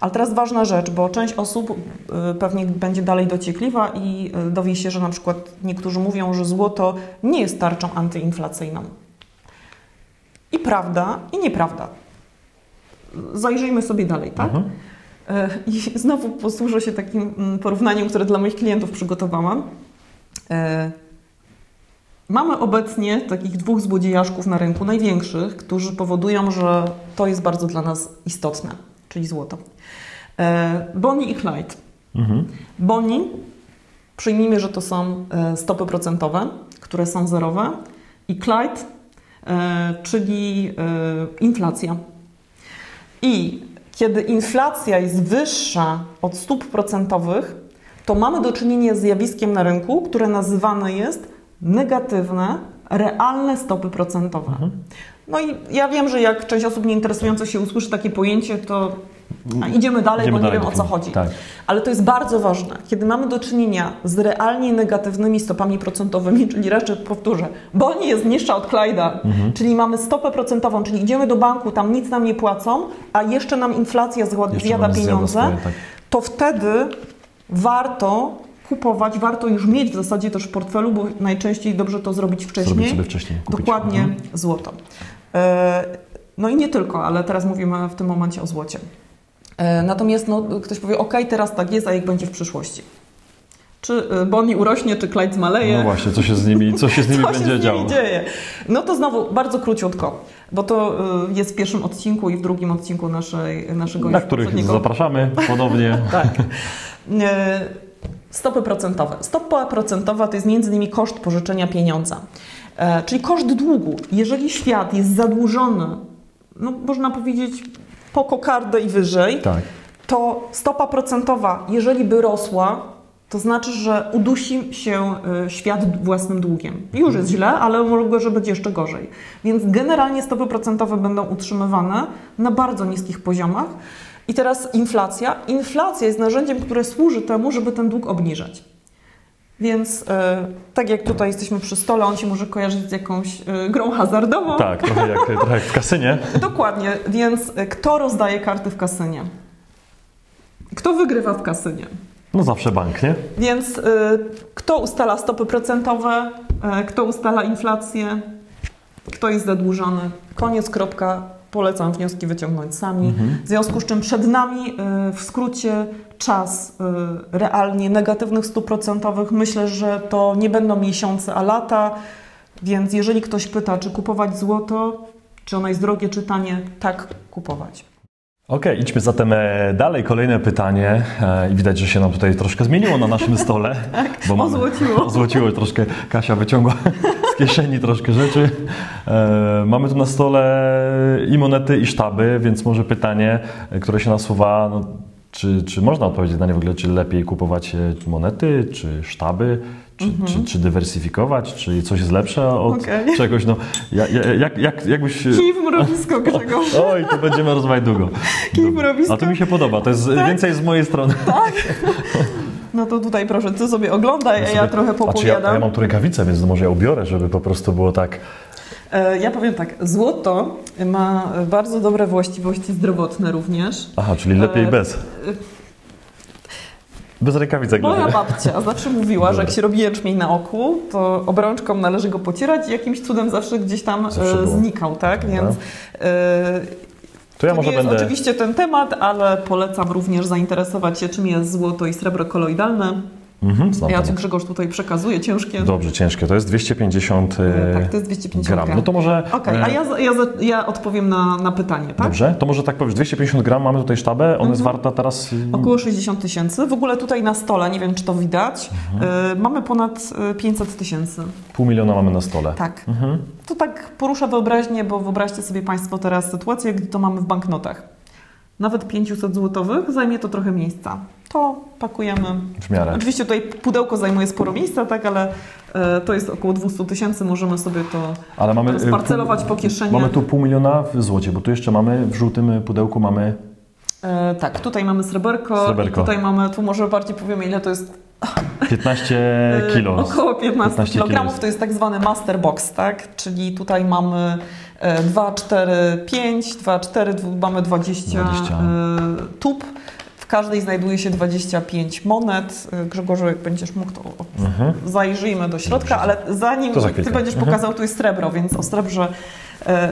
Ale teraz ważna rzecz, bo część osób pewnie będzie dalej dociekliwa i dowie się, że na przykład niektórzy mówią, że złoto nie jest tarczą antyinflacyjną. I prawda, i nieprawda. Zajrzyjmy sobie dalej, tak? I znowu posłużę się takim porównaniem, które dla moich klientów przygotowałam. Mamy obecnie takich dwóch złodziejaszków na rynku, największych, którzy powodują, że to jest bardzo dla nas istotne, czyli złoto. Bonnie i Clyde. Bonnie Przyjmijmy, że to są stopy procentowe, które są zerowe i Clyde, czyli inflacja. I kiedy inflacja jest wyższa od stóp procentowych, to mamy do czynienia z zjawiskiem na rynku, które nazywane jest negatywne, realne stopy procentowe. No i ja wiem, że jak część osób nieinteresujących się usłyszy takie pojęcie, to idziemy dalej, bo nie wiem, o co chodzi. Tak. Ale to jest bardzo ważne. Kiedy mamy do czynienia z realnie negatywnymi stopami procentowymi, czyli raczej powtórzę, Boni jest niższa od Clyde'a, czyli mamy stopę procentową, czyli idziemy do banku, tam nic nam nie płacą, a jeszcze nam inflacja zjada pieniądze, tak. to wtedy warto kupować, warto już mieć w zasadzie też w portfelu, bo najczęściej dobrze to zrobić wcześniej. Zrobić sobie wcześniej. Kupić. Dokładnie złoto. No i nie tylko, ale teraz mówimy w tym momencie o złocie. Natomiast ktoś powie, ok, teraz tak jest, a jak będzie w przyszłości? Czy Boni urośnie, czy Clyde zmaleje? No właśnie, co się z nimi będzie działo? Dzieje? No to znowu bardzo króciutko, bo to jest w pierwszym odcinku i w drugim odcinku naszego na których zapraszamy ponownie. Tak. Stopy procentowe. Stopa procentowa to jest między innymi koszt pożyczenia pieniądza. Czyli koszt długu. Jeżeli świat jest zadłużony, no można powiedzieć po kokardę i wyżej, tak. to stopa procentowa, jeżeli by rosła, to znaczy, że udusi się świat własnym długiem. Już jest źle, ale może być jeszcze gorzej. Więc generalnie stopy procentowe będą utrzymywane na bardzo niskich poziomach. I teraz inflacja. Inflacja jest narzędziem, które służy temu, żeby ten dług obniżać. Więc tak jak tutaj jesteśmy przy stole, on się może kojarzyć z jakąś grą hazardową. Tak, trochę jak w kasynie. Dokładnie. Więc kto rozdaje karty w kasynie? Kto wygrywa w kasynie? No zawsze bank, nie? Więc kto ustala stopy procentowe? Kto ustala inflację? Kto jest zadłużony? Koniec, kropka. Polecam wnioski wyciągnąć sami. W związku z czym przed nami w skrócie czas realnie negatywnych stóp procentowych. Myślę, że to nie będą miesiące, a lata. Więc jeżeli ktoś pyta, czy kupować złoto, czy ono jest drogie, czy tanie, tak kupować. Okej, idźmy zatem dalej. Kolejne pytanie. I widać, że się nam tutaj troszkę zmieniło na naszym stole. Tak, bo ozłociło. Ozłociło troszkę. Kasia wyciągła z kieszeni troszkę rzeczy. Mamy tu na stole i monety, i sztaby, więc może pytanie, które się nasuwa, no, czy można odpowiedzieć na nie w ogóle, czy lepiej kupować monety, czy sztaby, czy dywersyfikować, czy coś jest lepsze od czegoś. No, jakbyś... Kij w mrowisko, Grzegorz. Oj, to będziemy rozmawiać długo. Kij w mrowisko. A to mi się podoba, to jest więcej z mojej strony. Tak. No to tutaj proszę, ty sobie oglądaj, a ja trochę popowiadam. Ja mam tu rękawice, więc może ja ubiorę, żeby po prostu było tak... Ja powiem tak, złoto ma bardzo dobre właściwości zdrowotne również. Aha, czyli lepiej bez. Bez rękawicek. Moja babcia zawsze mówiła, że jak się robi jęczmień na oku, to obrączką należy go pocierać i jakimś cudem zawsze gdzieś tam znikał, tak? Więc to ja może jest będę... oczywiście ten temat, ale polecam również zainteresować się, czym jest złoto i srebro koloidalne. Ja Ci, Grzegorz, tutaj przekazuję ciężkie. Dobrze, ciężkie. To jest 250 tak, to jest 250 gram. No to może... Okej, a ja odpowiem na pytanie, tak? Dobrze, to może tak powiesz, 250 gram, mamy tutaj sztabę, ona jest warta teraz... Około 60 000. W ogóle tutaj na stole, nie wiem czy to widać, mamy ponad 500 000. 500 000 mamy na stole. Tak. To tak porusza wyobraźnię, bo wyobraźcie sobie Państwo teraz sytuację, gdy to mamy w banknotach. Nawet 500 złotowych zajmie to trochę miejsca. To pakujemy. W miarę. Oczywiście tutaj pudełko zajmuje sporo miejsca, tak, ale to jest około 200 000. Możemy sobie to sparcelować po kieszeni. Mamy tu 500 000 w złocie, bo tu jeszcze mamy w żółtym pudełku mamy... tak, tutaj mamy sreberko. I tutaj mamy, tu może bardziej powiemy, ile to jest. 15 kilo. Około 15 kg to jest tak zwany master box, tak? Czyli tutaj mamy 2, 4, 5, 2, 4, mamy 20 tub. W każdej znajduje się 25 monet. Grzegorzu, jak będziesz mógł, to zajrzyjmy do środka, ale zanim Ty będziesz pokazał, tu jest srebro, więc o srebrze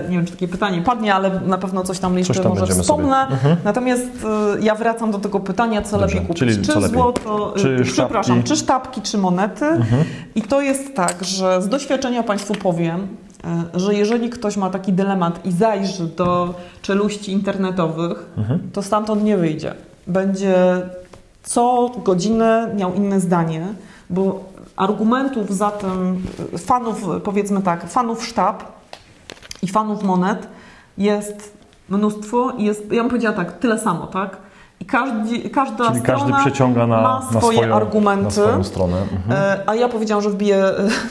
nie wiem, czy takie pytanie padnie, ale na pewno coś tam jeszcze może wspomnę. Natomiast ja wracam do tego pytania, co lepiej kupić. Czy złoto, czy sztabki, czy monety. I to jest tak, że z doświadczenia Państwu powiem, że jeżeli ktoś ma taki dylemat i zajrzy do czeluści internetowych, to stamtąd nie wyjdzie. Będzie co godzinę miał inne zdanie, bo argumentów za tym fanów, powiedzmy tak, fanów sztab i fanów monet jest mnóstwo i jest, ja bym powiedziała tak, tyle samo, tak? I każda Czyli każdy strona przeciąga ma swoje argumenty, na swoją stronę. a ja powiedziałam, że wbiję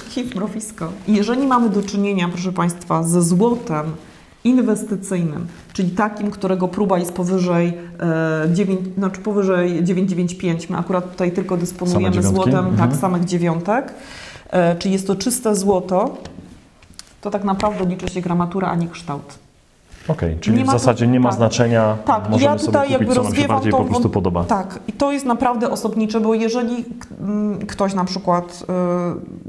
kij w mrowisko. I jeżeli mamy do czynienia, proszę Państwa, ze złotem inwestycyjnym, czyli takim, którego próba jest powyżej 9,95. My akurat tutaj tylko dysponujemy złotem, tak, samych dziewiątek, czyli jest to czyste złoto, to tak naprawdę liczy się gramatura, a nie kształt. Okej, czyli w zasadzie nie ma znaczenia, tak, możemy ja tutaj sobie kupić, co nam się bardziej po prostu podoba. Tak, i to jest naprawdę osobnicze, bo jeżeli ktoś na przykład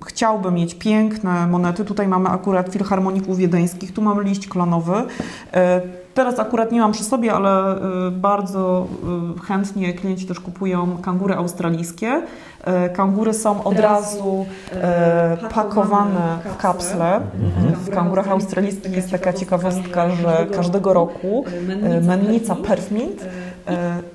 chciałby mieć piękne monety, tutaj mamy akurat Filharmoników Wiedeńskich, tu mamy liść klonowy. Teraz akurat nie mam przy sobie, ale bardzo chętnie klienci też kupują kangury australijskie. Kangury są od razu pakowane w kapsle. W kangurach australijskich jest taka ciekawostka, że każdego roku mennica Perfmint,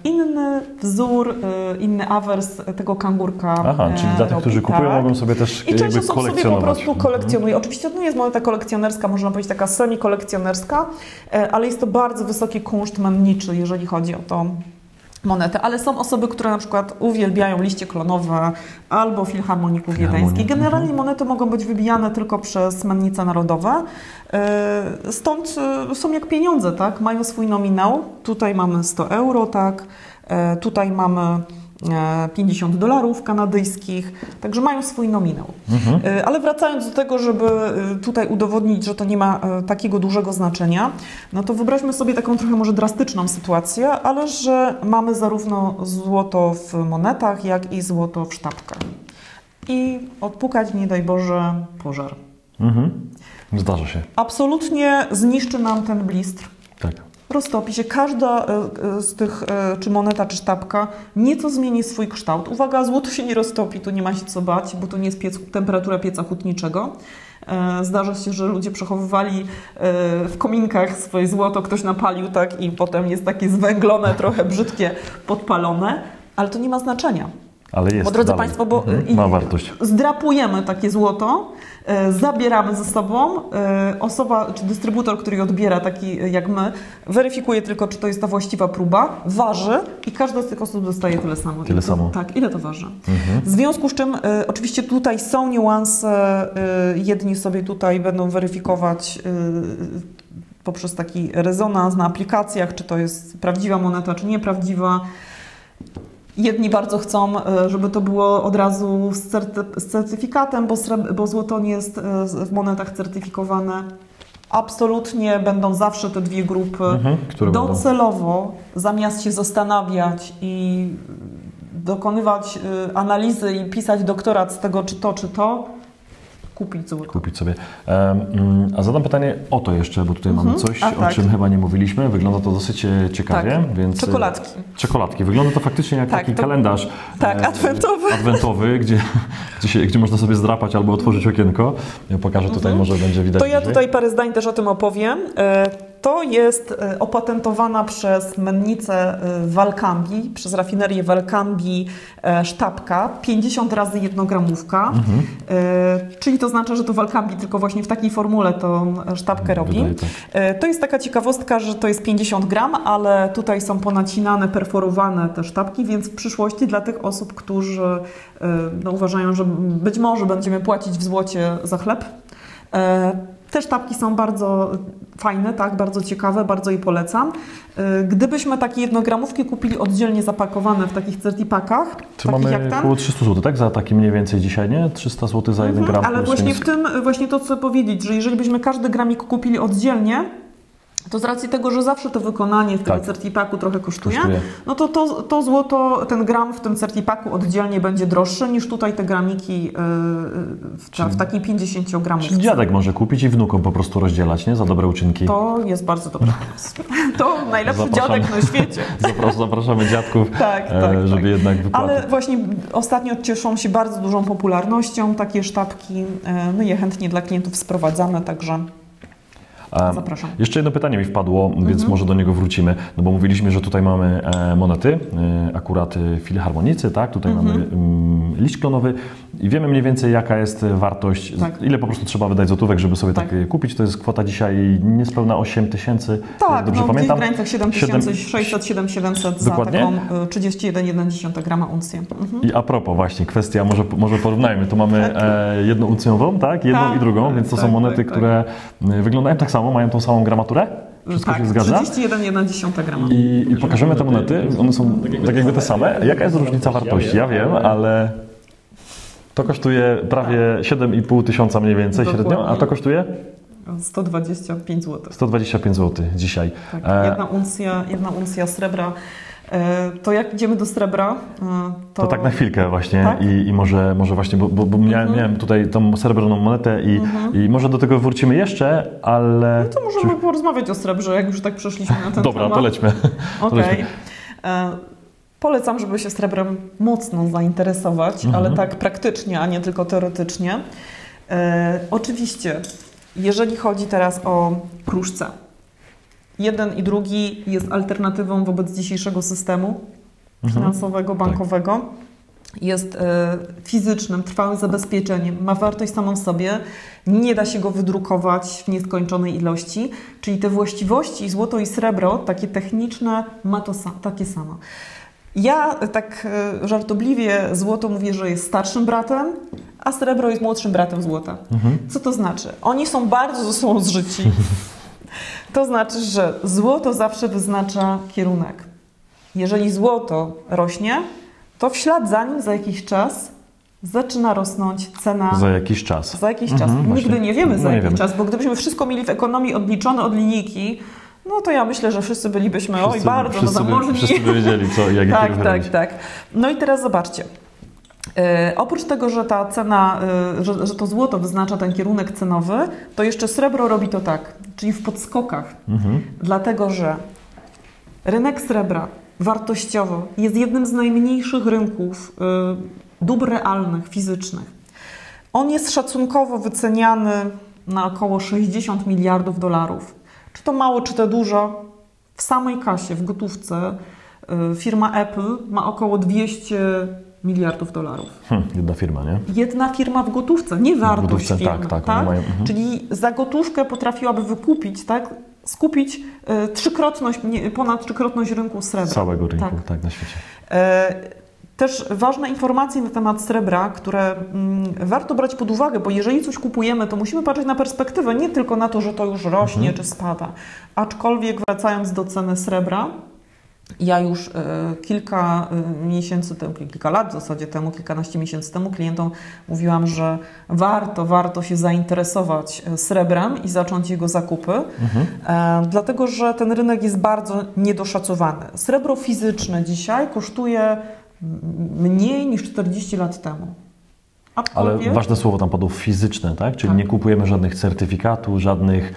inny wzór, inny awers tego kangurka. Aha, czyli dla tych, którzy kupują, mogą sobie też i część osób kolekcjonować. sobie po prostu kolekcjonuje. Oczywiście to nie jest moneta kolekcjonerska, można powiedzieć taka semi-kolekcjonerska, ale jest to bardzo wysoki kunszt menniczy, jeżeli chodzi o to monetę, ale są osoby, które na przykład uwielbiają liście klonowe albo Filharmoników Wiedeńskich. Generalnie monety mogą być wybijane tylko przez mennice narodowe. Stąd są jak pieniądze, tak? Mają swój nominał. Tutaj mamy 100 euro, tak? Tutaj mamy $50 kanadyjskich, także mają swój nominał. Ale wracając do tego, żeby tutaj udowodnić, że to nie ma takiego dużego znaczenia, no to wyobraźmy sobie taką trochę może drastyczną sytuację, ale że mamy zarówno złoto w monetach, jak i złoto w sztabkach. I odpukać, nie daj Boże, pożar. Zdarza się. Absolutnie zniszczy nam ten blistr. Tak. Roztopi się każda z tych, czy moneta, czy sztabka, nieco zmieni swój kształt. Uwaga, złoto się nie roztopi, tu nie ma się co bać, bo to nie jest temperatura pieca hutniczego. Zdarza się, że ludzie przechowywali w kominkach swoje złoto, ktoś napalił, tak, i potem jest takie zwęglone, trochę brzydkie, podpalone, ale to nie ma znaczenia. Ale jest. Bo drodzy dalej. Państwo, bo ma wartość. Zdrapujemy takie złoto, zabieramy ze sobą, osoba czy dystrybutor, który je odbiera, taki jak my, weryfikuje tylko, czy to jest ta właściwa próba, waży i każda z tych osób dostaje tyle samo. Tyle samo. Tak, ile to waży. W związku z czym oczywiście tutaj są niuanse, jedni sobie tutaj będą weryfikować poprzez taki rezonans na aplikacjach, czy to jest prawdziwa moneta, czy nieprawdziwa. Jedni bardzo chcą, żeby to było od razu z certyfikatem, bo złoto nie jest w monetach certyfikowane. Absolutnie będą zawsze te dwie grupy. Docelowo, zamiast się zastanawiać i dokonywać analizy i pisać doktorat z tego, czy to, kupić złoto. Kupić sobie. A zadam pytanie o to jeszcze, bo tutaj mamy coś, tak. o czym chyba nie mówiliśmy. Wygląda to dosyć ciekawie. Tak. Więc Czekoladki. Czekoladki. Wygląda to faktycznie jak taki kalendarz. Tak, adwentowy. Adwentowy, gdzie można sobie zdrapać albo otworzyć okienko. Ja pokażę tutaj, może będzie widać. To ja tutaj parę zdań też o tym opowiem. To jest opatentowana przez mennicę Valcambi, przez rafinerię Valcambi sztabka, 50 razy 1 gramówka, czyli to znaczy, że to Valcambi tylko właśnie w takiej formule tą sztabkę robi. Tak. To jest taka ciekawostka, że to jest 50 gram, ale tutaj są ponacinane, perforowane te sztabki, więc w przyszłości dla tych osób, którzy uważają, że być może będziemy płacić w złocie za chleb, te sztabki są bardzo fajne, tak, bardzo ciekawe, bardzo je polecam. Gdybyśmy takie jednogramówki kupili oddzielnie zapakowane w takich certipakach, to mamy jak ten, około 300 zł, tak? Za taki mniej więcej dzisiaj, nie? 300 zł za 1 gram. Ale właśnie w tym, właśnie to chcę powiedzieć, że jeżeli byśmy każdy gramik kupili oddzielnie, to z racji tego, że zawsze to wykonanie w tym certipaku trochę kosztuje, no to złoto, ten gram w tym certipaku oddzielnie będzie droższy niż tutaj te gramiki w takiej 50-gramówce. Czyli dziadek może kupić i wnukom po prostu rozdzielać, nie? Za dobre uczynki. To jest bardzo dobry pomysł. To najlepszy dziadek na świecie. Zapraszamy dziadków, żeby jednak wypłacić. Ale właśnie ostatnio cieszą się bardzo dużą popularnością takie sztabki. My je chętnie dla klientów sprowadzamy, także... Zapraszam. Jeszcze jedno pytanie mi wpadło, więc może do niego wrócimy, no bo mówiliśmy, że tutaj mamy monety, akurat filharmonicy, tak? Tutaj mamy liść klonowy i wiemy mniej więcej, jaka jest wartość, ile po prostu trzeba wydać złotówek, żeby sobie tak kupić. To jest kwota dzisiaj niespełna 8 tysięcy, dobrze pamiętam. W granicach 7600, 7700 za taką 31,1 grama uncję. I a propos właśnie, kwestia, może porównajmy, to mamy jedną uncjową, tak? Jedną i drugą, więc to są monety, które wyglądają tak samo, mają tą samą gramaturę. Wszystko się zgadza? 31,1 grama. I pokażemy te monety, one są tak jakby te same. Jaka jest różnica wartości? Ja wiem, ale to kosztuje prawie 7,5 tysiąca mniej więcej średnio, a to kosztuje? 125 zł. 125 zł dzisiaj. Tak, jedna uncja srebra. To jak idziemy do srebra, to tak na chwilkę właśnie i może właśnie, bo miałem tutaj tą srebrną monetę i może do tego wrócimy jeszcze, ale... No to możemy porozmawiać o srebrze, jak już tak przeszliśmy na ten Dobra, temat. to lećmy. Okej. Polecam, żeby się srebrem mocno zainteresować, ale tak praktycznie, a nie tylko teoretycznie. Oczywiście, jeżeli chodzi teraz o kruszce, jeden i drugi jest alternatywą wobec dzisiejszego systemu finansowego, bankowego. Jest fizycznym, trwałym zabezpieczeniem, ma wartość samą w sobie, nie da się go wydrukować w nieskończonej ilości, czyli te właściwości złoto i srebro, takie techniczne, ma to takie samo. Ja tak żartobliwie złoto mówię, że jest starszym bratem, a srebro jest młodszym bratem złota. Co to znaczy? Oni są bardzo ze sobą zżyci. To znaczy, że złoto zawsze wyznacza kierunek. Jeżeli złoto rośnie, to w ślad za nim za jakiś czas zaczyna rosnąć cena. Za jakiś czas. Za jakiś czas. Nigdy nie wiemy za jakiś czas, bo gdybyśmy wszystko mieli w ekonomii odliczone od linijki, no to ja myślę, że wszyscy bylibyśmy bardzo zamożni. Wszyscy by wiedzieli, jaki kierunek robić. Tak. No i teraz zobaczcie. Oprócz tego, że ta cena, że to złoto wyznacza ten kierunek cenowy, to jeszcze srebro robi to tak, czyli w podskokach. Dlatego, że rynek srebra wartościowo jest jednym z najmniejszych rynków dóbr realnych, fizycznych. On jest szacunkowo wyceniany na około 60 miliardów dolarów. Czy to mało, czy to dużo? W samej kasie, w gotówce firma Apple ma około 200 miliardów dolarów. Jedna firma, nie? Jedna firma w gotówce, nie wartość firmy. Tak? Mają, Czyli za gotówkę potrafiłaby wykupić, skupić ponad trzykrotność rynku srebra. Całego rynku, na świecie. Też ważne informacje na temat srebra, które warto brać pod uwagę, bo jeżeli coś kupujemy, to musimy patrzeć na perspektywę, nie tylko na to, że to już rośnie czy spada. Aczkolwiek wracając do ceny srebra, ja już kilka miesięcy temu, kilka lat w zasadzie temu, kilkanaście miesięcy temu klientom mówiłam, że warto się zainteresować srebrem i zacząć jego zakupy, dlatego że ten rynek jest bardzo niedoszacowany. Srebro fizyczne dzisiaj kosztuje mniej niż 40 lat temu. Ale ważne słowo tam padło, fizyczne, tak? Czyli nie kupujemy żadnych certyfikatów, żadnych...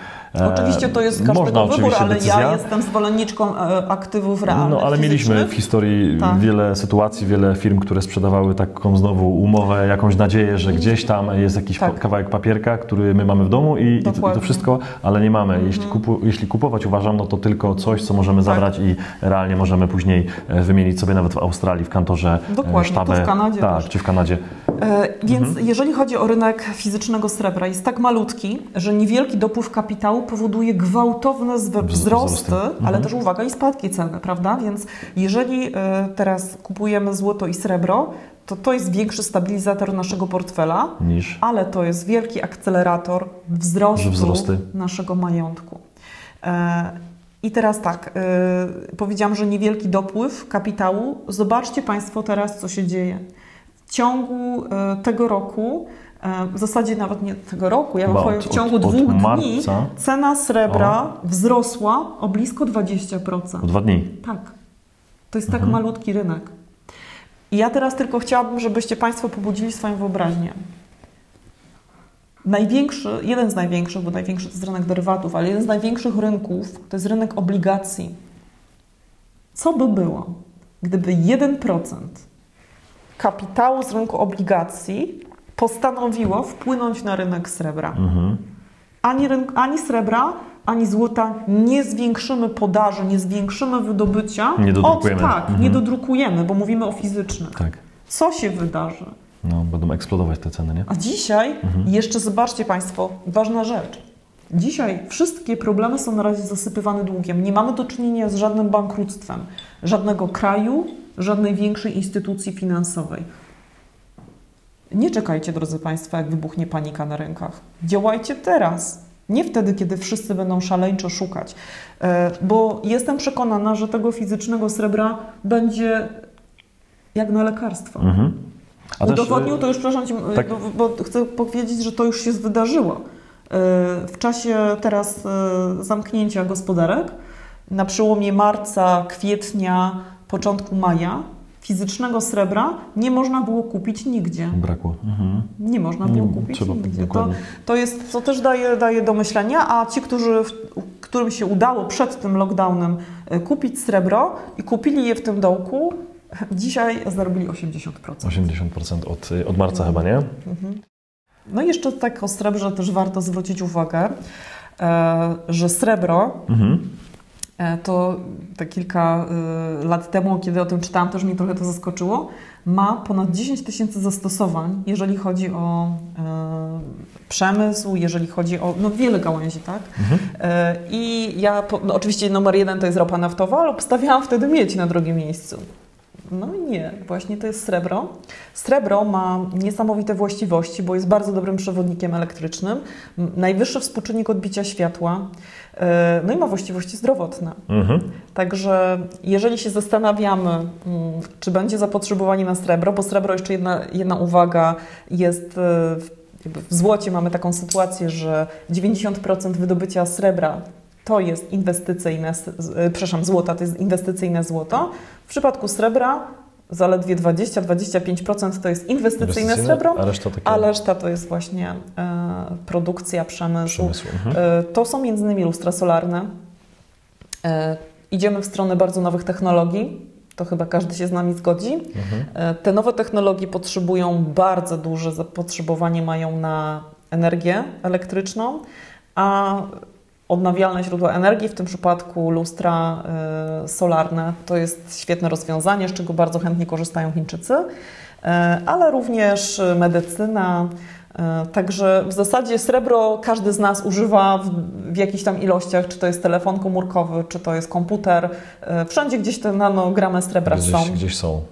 Oczywiście to jest każdego wybór, ale ja jestem zwolenniczką aktywów realnych. No ale mieliśmy w historii wiele sytuacji, wiele firm, które sprzedawały taką znowu umowę, jakąś nadzieję, że gdzieś tam jest jakiś kawałek papierka, który my mamy w domu i to wszystko, ale nie mamy. Jeśli kupować uważam, no to tylko coś, co możemy zabrać i realnie możemy później wymienić sobie nawet w Australii, w kantorze sztabę. W Kanadzie czy w Kanadzie. Więc jeżeli chodzi o rynek fizycznego srebra, jest tak malutki, że niewielki dopływ kapitału powoduje gwałtowne wzrosty, ale też uwaga i spadki ceny, prawda? Więc jeżeli teraz kupujemy złoto i srebro, to jest większy stabilizator naszego portfela, ale to jest wielki akcelerator wzrostu naszego majątku. I teraz tak, powiedziałam, że niewielki dopływ kapitału. Zobaczcie Państwo teraz, co się dzieje. W ciągu tego roku, w zasadzie nawet nie tego roku, ja bym powiem w ciągu 2 dni cena srebra wzrosła o blisko 20%. O 2 dni? Tak. To jest tak malutki rynek. I ja teraz tylko chciałabym, żebyście Państwo pobudzili swoją wyobraźnię. Jeden z największych, bo największy to jest rynek derywatów, ale jeden z największych rynków to jest rynek obligacji. Co by było, gdyby 1% kapitału z rynku obligacji postanowiło wpłynąć na rynek srebra? Ani srebra, ani złota nie zwiększymy podaży, nie zwiększymy wydobycia, Nie dodrukujemy. nie dodrukujemy, bo mówimy o fizycznym. Tak. Co się wydarzy? No, będą eksplodować te ceny, nie? A dzisiaj, jeszcze zobaczcie Państwo, ważna rzecz. Dzisiaj wszystkie problemy są na razie zasypywane długiem. Nie mamy do czynienia z żadnym bankructwem, żadnego kraju, żadnej większej instytucji finansowej. Nie czekajcie, drodzy Państwo, jak wybuchnie panika na rynkach. Działajcie teraz. Nie wtedy, kiedy wszyscy będą szaleńczo szukać. Bo jestem przekonana, że tego fizycznego srebra będzie jak na lekarstwo. A też, Udowodnił to już, przepraszam Cię, tak. bo chcę powiedzieć, że to już się wydarzyło. W czasie teraz zamknięcia gospodarek, na przełomie marca, kwietnia, początku maja, fizycznego srebra nie można było kupić nigdzie. Brakło. Nie można było kupić trzeba, nigdzie. dokładnie. To jest, co też daje do myślenia, a ci, którym się udało przed tym lockdownem kupić srebro i kupili je w tym dołku, dzisiaj zarobili 80%. 80% od marca chyba, nie? No i jeszcze tak o srebrze też warto zwrócić uwagę, że srebro to te kilka lat temu, kiedy o tym czytałam, też mnie trochę to zaskoczyło, ma ponad 10 000 zastosowań, jeżeli chodzi o przemysł, jeżeli chodzi o wiele gałęzi, tak? I ja, oczywiście numer 1 to jest ropa naftowa, ale obstawiałam wtedy miedź na drugim miejscu. No i nie, właśnie to jest srebro. Srebro ma niesamowite właściwości, bo jest bardzo dobrym przewodnikiem elektrycznym, najwyższy współczynnik odbicia światła, no i ma właściwości zdrowotne. Także jeżeli się zastanawiamy, czy będzie zapotrzebowanie na srebro, bo srebro, jeszcze jedna uwaga, jest w złocie mamy taką sytuację, że 90% wydobycia srebra to jest inwestycyjne, złota to jest inwestycyjne złoto. W przypadku srebra zaledwie 20-25% to jest inwestycyjne srebro, a reszta to jest właśnie produkcja, przemysł. To są między innymi lustra solarne. Idziemy w stronę bardzo nowych technologii. To chyba każdy się z nami zgodzi. Te nowe technologie potrzebują bardzo duże zapotrzebowanie, mają na energię elektryczną, a odnawialne źródła energii, w tym przypadku lustra solarne, to jest świetne rozwiązanie, z czego bardzo chętnie korzystają Chińczycy, ale również medycyna. Także w zasadzie srebro każdy z nas używa w jakichś tam ilościach, czy to jest telefon komórkowy, czy to jest komputer. Wszędzie gdzieś te nanogramy srebra są. Gdzieś są.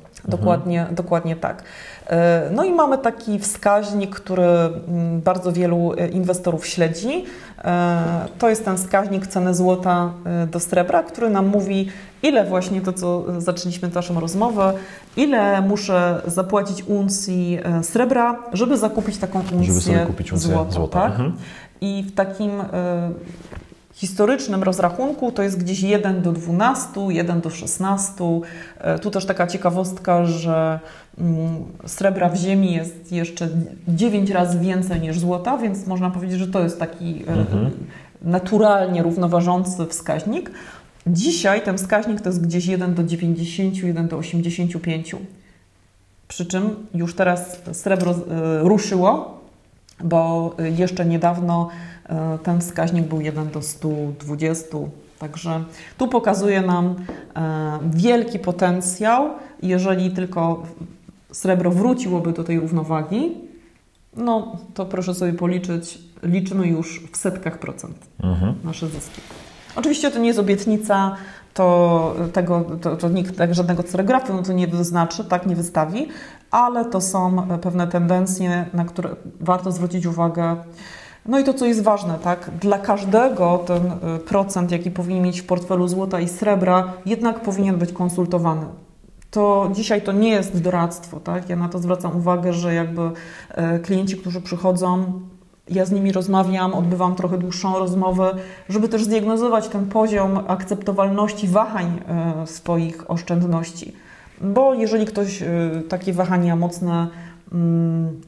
Dokładnie tak. No i mamy taki wskaźnik, który bardzo wielu inwestorów śledzi. To jest ten wskaźnik ceny złota do srebra, który nam mówi, ile właśnie to, co zaczęliśmy naszą rozmowę, ile muszę zapłacić uncji srebra, żeby zakupić taką uncję złota. Tak? I w takim historycznym rozrachunku to jest gdzieś 1 do 12, 1 do 16. Tu też taka ciekawostka, że srebra w ziemi jest jeszcze 9 razy więcej niż złota, więc można powiedzieć, że to jest taki naturalnie równoważący wskaźnik. Dzisiaj ten wskaźnik to jest gdzieś 1 do 90, 1 do 85. Przy czym już teraz srebro ruszyło, bo jeszcze niedawno ten wskaźnik był 1 do 120. Także tu pokazuje nam wielki potencjał. Jeżeli tylko srebro wróciłoby do tej równowagi, no to proszę sobie policzyć, liczymy już w setkach procent nasze zyski. Oczywiście to nie jest obietnica, to nikt żadnego ceregrafu to nie wyznaczy, tak nie wystawi, ale to są pewne tendencje, na które warto zwrócić uwagę. No i to, co jest ważne, tak? Dla każdego ten procent, jaki powinien mieć w portfelu złota i srebra, jednak powinien być konsultowany. To dzisiaj to nie jest doradztwo, tak? Ja na to zwracam uwagę, że jakby klienci, którzy przychodzą, ja z nimi rozmawiam, odbywam trochę dłuższą rozmowę, żeby też zdiagnozować ten poziom akceptowalności wahań swoich oszczędności. Bo jeżeli ktoś takie wahania mocne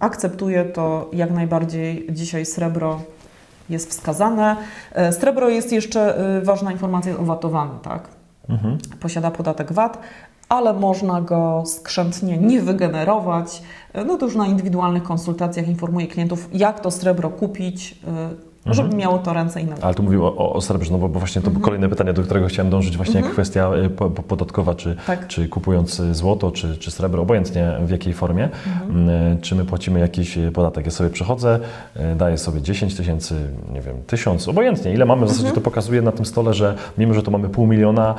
akceptuje, to jak najbardziej dzisiaj srebro jest wskazane. Srebro jest jeszcze, ważna informacja, owatowany, tak? Posiada podatek VAT, ale można go skrzętnie nie wygenerować. No to już na indywidualnych konsultacjach informuję klientów, jak to srebro kupić żeby miało to ręce i nogi. Ale tu mówimy o srebrze, no bo właśnie to kolejne pytanie, do którego chciałem dążyć, właśnie jak kwestia podatkowa, czy kupując złoto, czy srebro, obojętnie w jakiej formie, czy my płacimy jakiś podatek. Ja sobie przychodzę, daję sobie 10 tysięcy, nie wiem, 1000, obojętnie, ile mamy, w zasadzie to pokazuje na tym stole, że mimo, że to mamy 500 000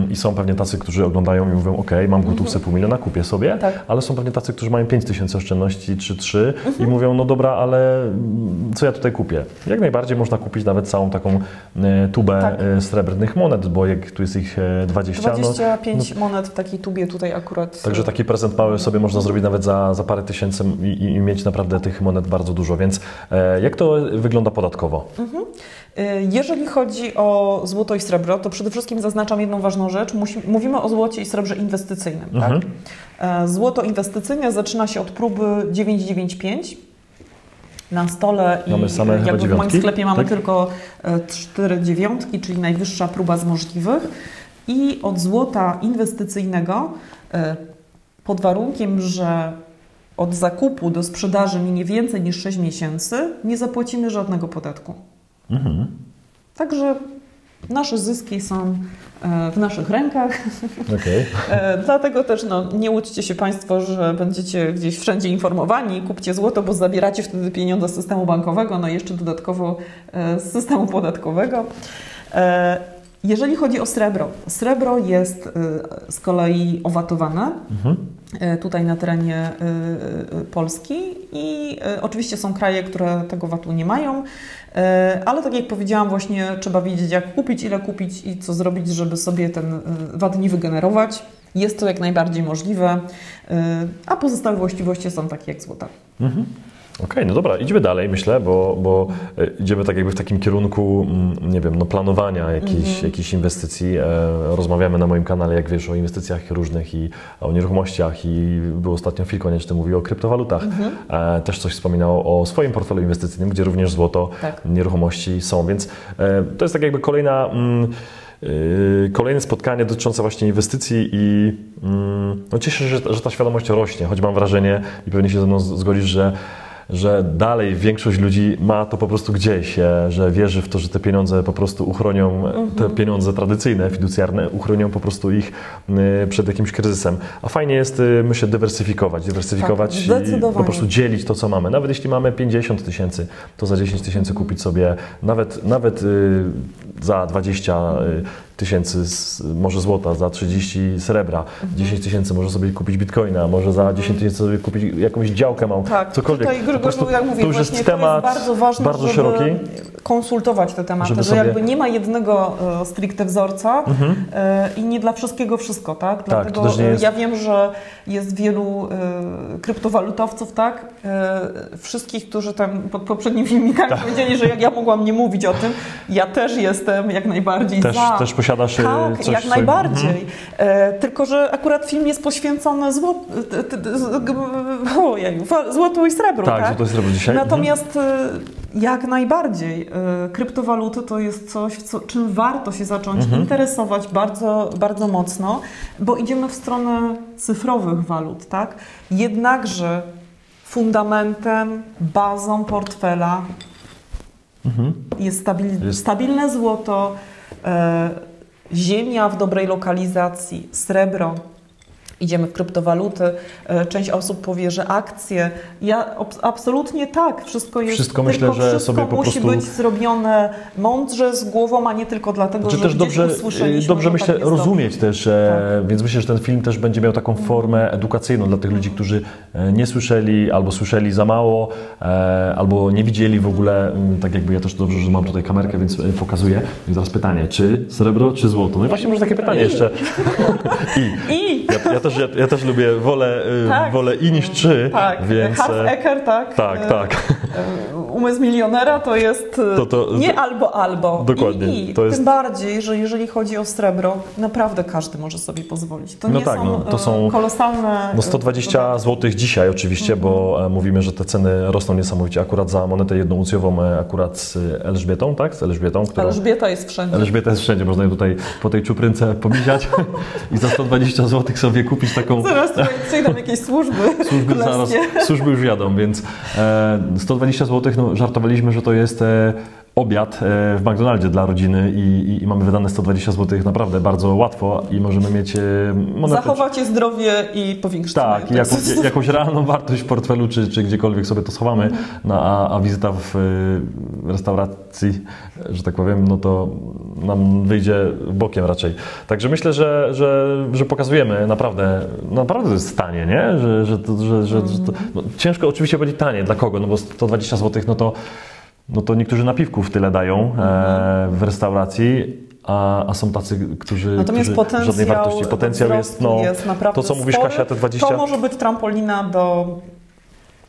i są pewnie tacy, którzy oglądają i mówią, ok, mam w gotówce 500 000, kupię sobie, ale są pewnie tacy, którzy mają 5000 oszczędności czy 3 i mówią, no dobra, ale co ja tutaj kupię? Jak najbardziej można kupić nawet całą taką tubę srebrnych monet, bo jak tu jest ich 20. 25 monet w takiej tubie tutaj akurat. Także taki prezent mały sobie można zrobić nawet za parę tysięcy i mieć naprawdę tych monet bardzo dużo, więc jak to wygląda podatkowo? Jeżeli chodzi o złoto i srebro, to przede wszystkim zaznaczam jedną ważną rzecz. Mówimy o złocie i srebrze inwestycyjnym. Tak? Złoto inwestycyjne zaczyna się od próby 995 na stole i mamy same jakby w moim sklepie mamy tak? tylko 4 dziewiątki, czyli najwyższa próba z możliwych. I od złota inwestycyjnego pod warunkiem, że od zakupu do sprzedaży minie więcej niż 6 miesięcy, nie zapłacimy żadnego podatku. Także nasze zyski są w naszych rękach. Dlatego też nie łudźcie się Państwo, że będziecie gdzieś wszędzie informowani, kupcie złoto, bo zabieracie wtedy pieniądze z systemu bankowego, no i jeszcze dodatkowo z systemu podatkowego. Jeżeli chodzi o srebro, srebro jest z kolei owatowane tutaj na terenie Polski i oczywiście są kraje, które tego VAT-u nie mają, ale tak jak powiedziałam, właśnie trzeba wiedzieć, jak kupić, ile kupić i co zrobić, żeby sobie ten VAT nie wygenerować. Jest to jak najbardziej możliwe, a pozostałe właściwości są takie jak złota. Okej, no dobra, idźmy dalej, myślę, bo idziemy tak jakby w takim kierunku, nie wiem, no planowania jakichś inwestycji. Rozmawiamy na moim kanale, jak wiesz, o inwestycjach różnych i o nieruchomościach i był ostatnio Phil Konieczny mówił o kryptowalutach. Też coś wspominał o swoim portfelu inwestycyjnym, gdzie również złoto, nieruchomości są, więc to jest tak jakby kolejne spotkanie dotyczące właśnie inwestycji i no cieszę się, że ta świadomość rośnie, choć mam wrażenie i pewnie się ze mną zgodzisz, że dalej większość ludzi ma to po prostu gdzieś, że wierzy w to, że te pieniądze po prostu uchronią, te pieniądze tradycyjne, fiducjarne, uchronią po prostu ich przed jakimś kryzysem. A fajnie jest, myślę, dywersyfikować i po prostu dzielić to, co mamy. Nawet jeśli mamy 50 tysięcy, to za 10 tysięcy kupić sobie nawet za 20 tysięcy może złota, za 30 srebra, 10 tysięcy może sobie kupić bitcoina, może za 10 tysięcy sobie kupić jakąś działkę małą, cokolwiek. Tutaj, jak mówię, to już jest temat bardzo ważny, bardzo żeby szeroki. Konsultować te tematy, że jakby nie ma jednego stricte wzorca i nie dla wszystkiego wszystko, tak? Dlatego to też nie jest... ja wiem, że jest wielu kryptowalutowców, tak? Wszystkich, którzy tam pod poprzednimi filmikami powiedzieli, że jak ja mogłam nie mówić o tym, ja też jestem jak najbardziej za. Też posiadasz coś jak najbardziej. Tylko, że akurat film jest poświęcony złotu i srebru, tak? Złoto i srebro dzisiaj. Natomiast jak najbardziej kryptowaluty to jest coś, czym warto się zacząć interesować bardzo, bardzo mocno, bo idziemy w stronę cyfrowych walut, tak? Jednakże fundamentem, bazą portfela jest stabilne złoto, ziemia w dobrej lokalizacji, srebro. Idziemy w kryptowaluty. Część osób powie, że akcje. Ja absolutnie tak. Wszystko jest. Wszystko myślę, że sobie po musi prostu być zrobione mądrze, z głową, a nie tylko dlatego, że też dobrze myślę rozumieć też, więc myślę, że ten film też będzie miał taką formę edukacyjną dla tych ludzi, którzy nie słyszeli albo słyszeli za mało, albo nie widzieli w ogóle, tak jakby ja też dobrze, że mam tutaj kamerkę, więc pokazuję. I teraz pytanie, czy srebro, czy złoto? No i właśnie może takie pytanie jeszcze. Ja też lubię, wolę i niż czy, więc... Half-Ecker, tak? Tak. Umysł milionera to jest nie albo. Dokładnie. Tym bardziej, że jeżeli chodzi o srebro, naprawdę każdy może sobie pozwolić. To są kolosalne... 120 zł dzisiaj oczywiście, bo mówimy, że te ceny rosną niesamowicie. Akurat za monetę jednouncjową, akurat z Elżbietą, tak? Z Elżbietą, Elżbieta jest wszędzie. Elżbieta jest wszędzie, można ją tutaj po tej czuprynce pomiziać i za 120 zł sobie kupić taką... Zaraz tutaj przyjdą jakieś służby zaraz, służby już jadą, więc 120 120 zł, no żartowaliśmy, że to jest obiad w McDonaldzie dla rodziny i mamy wydane 120 zł naprawdę bardzo łatwo i możemy mieć monetę. Zachowacie zdrowie i powiększyć. Tak, i jakąś realną wartość w portfelu, czy gdziekolwiek sobie to schowamy, no, a wizyta w restauracji, że tak powiem, no to nam wyjdzie bokiem raczej. Także myślę, że pokazujemy naprawdę to jest tanie, nie? Że no, ciężko oczywiście powiedzieć tanie, dla kogo, no bo 120 zł, no to niektórzy napiwków tyle dają w restauracji, a są tacy, którzy żadnej wartości. Potencjał jest, no, naprawdę to co mówisz, spory. Kasia, te 20... To może być trampolina do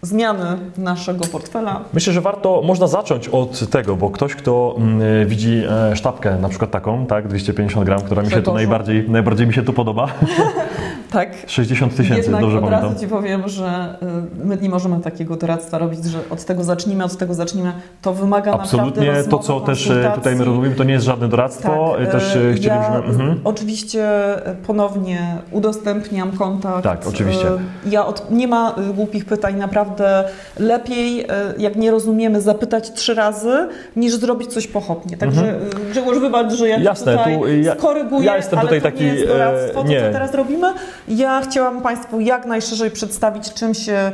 zmiany naszego portfela. Myślę, że można zacząć od tego, bo ktoś, kto widzi sztabkę, na przykład taką, tak, 250 gram, która mi się tu najbardziej mi się tu podoba. Tak. 60 000, dobrze pamiętam. Od razu Ci powiem, że my nie możemy takiego doradztwa robić, że od tego zacznijmy. To wymaga absolutnie naprawdę rozmowy, to, co też tutaj my robimy, to nie jest żadne doradztwo. Tak, też chcielibyśmy... Oczywiście ponownie udostępniam kontakt. Tak, oczywiście. Nie ma głupich pytań, naprawdę lepiej, jak nie rozumiemy, zapytać 3 razy, niż zrobić coś pochopnie. Także Grzegorz, wybacz, że ja tutaj skoryguję, ja jestem ale tutaj to taki, nie jest doradztwo, nie. co teraz robimy. Ja chciałam Państwu jak najszerzej przedstawić, czym się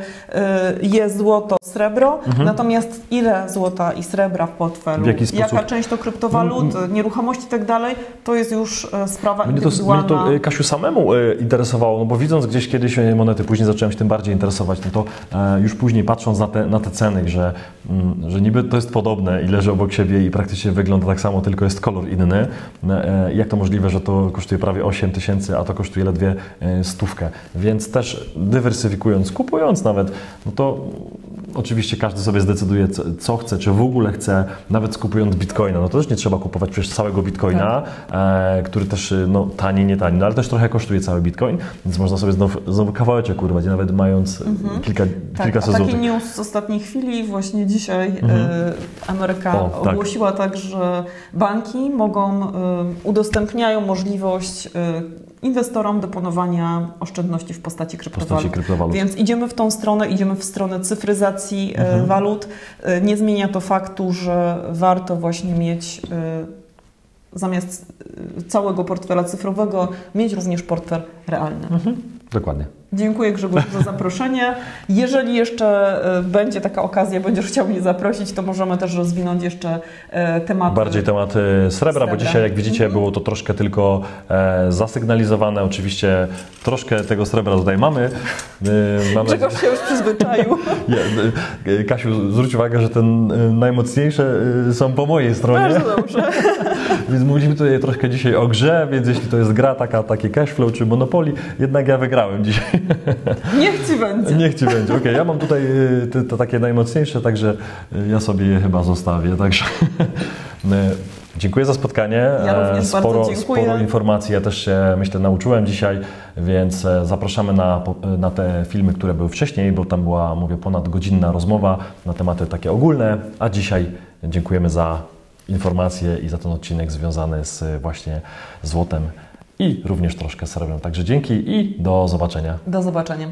je złoto, srebro, natomiast ile złota i srebra w portfelu, w jaki sposób? jaka część to kryptowalut, nieruchomości i tak dalej, to jest już sprawa indywidualna. Mnie to Kasiu samemu interesowało, no bo widząc gdzieś kiedyś monety, później zacząłem się tym bardziej interesować, no to już później patrząc na te ceny, że niby to jest podobne i leży obok siebie i praktycznie wygląda tak samo, tylko jest kolor inny, jak to możliwe, że to kosztuje prawie 8 000, a to kosztuje ledwie 100. Więc też dywersyfikując, kupując nawet, no to oczywiście każdy sobie zdecyduje, co chce, czy w ogóle chce, nawet kupując bitcoina. No to też nie trzeba kupować przecież całego bitcoina, który też no, tani, nie tani, no, ale też trochę kosztuje cały bitcoin, więc można sobie znowu kawałeczek urwać, nawet mając kilkaset złotych. Taki news z ostatniej chwili, właśnie dzisiaj Ameryka ogłosiła tak, że banki udostępniają możliwość inwestorom deponowania oszczędności w postaci kryptowalut. Więc idziemy w tą stronę, idziemy w stronę cyfryzacji walut. Nie zmienia to faktu, że warto właśnie mieć zamiast całego portfela cyfrowego, mieć również portfel realny. Dokładnie. Dziękuję Grzegorz za zaproszenie. Jeżeli jeszcze będzie taka okazja, będziesz chciał mnie zaprosić, to możemy też rozwinąć jeszcze tematy. Bardziej temat srebra, bo dzisiaj, jak widzicie, było to troszkę tylko zasygnalizowane. Oczywiście troszkę tego srebra tutaj mamy. Grzegorz się już przyzwyczaił. Kasiu, zwróć uwagę, że te najmocniejsze są po mojej stronie. Bardzo dobrze. Więc mówiliśmy tutaj troszkę dzisiaj o grze, więc jeśli to jest gra taki cashflow czy Monopoly, jednak ja wygrałem dzisiaj. Niech Ci będzie. Niech Ci będzie. Okej, ja mam tutaj te takie najmocniejsze, także ja sobie je chyba zostawię. Także dziękuję za spotkanie. Ja również bardzo dziękuję. Sporo informacji ja też się, myślę, nauczyłem dzisiaj, więc zapraszamy na te filmy, które były wcześniej, bo tam była, mówię, ponadgodzinna rozmowa na tematy takie ogólne, a dzisiaj dziękujemy za informacje i za ten odcinek związany z właśnie złotem i również troszkę srebrem. Także dzięki i do zobaczenia. Do zobaczenia.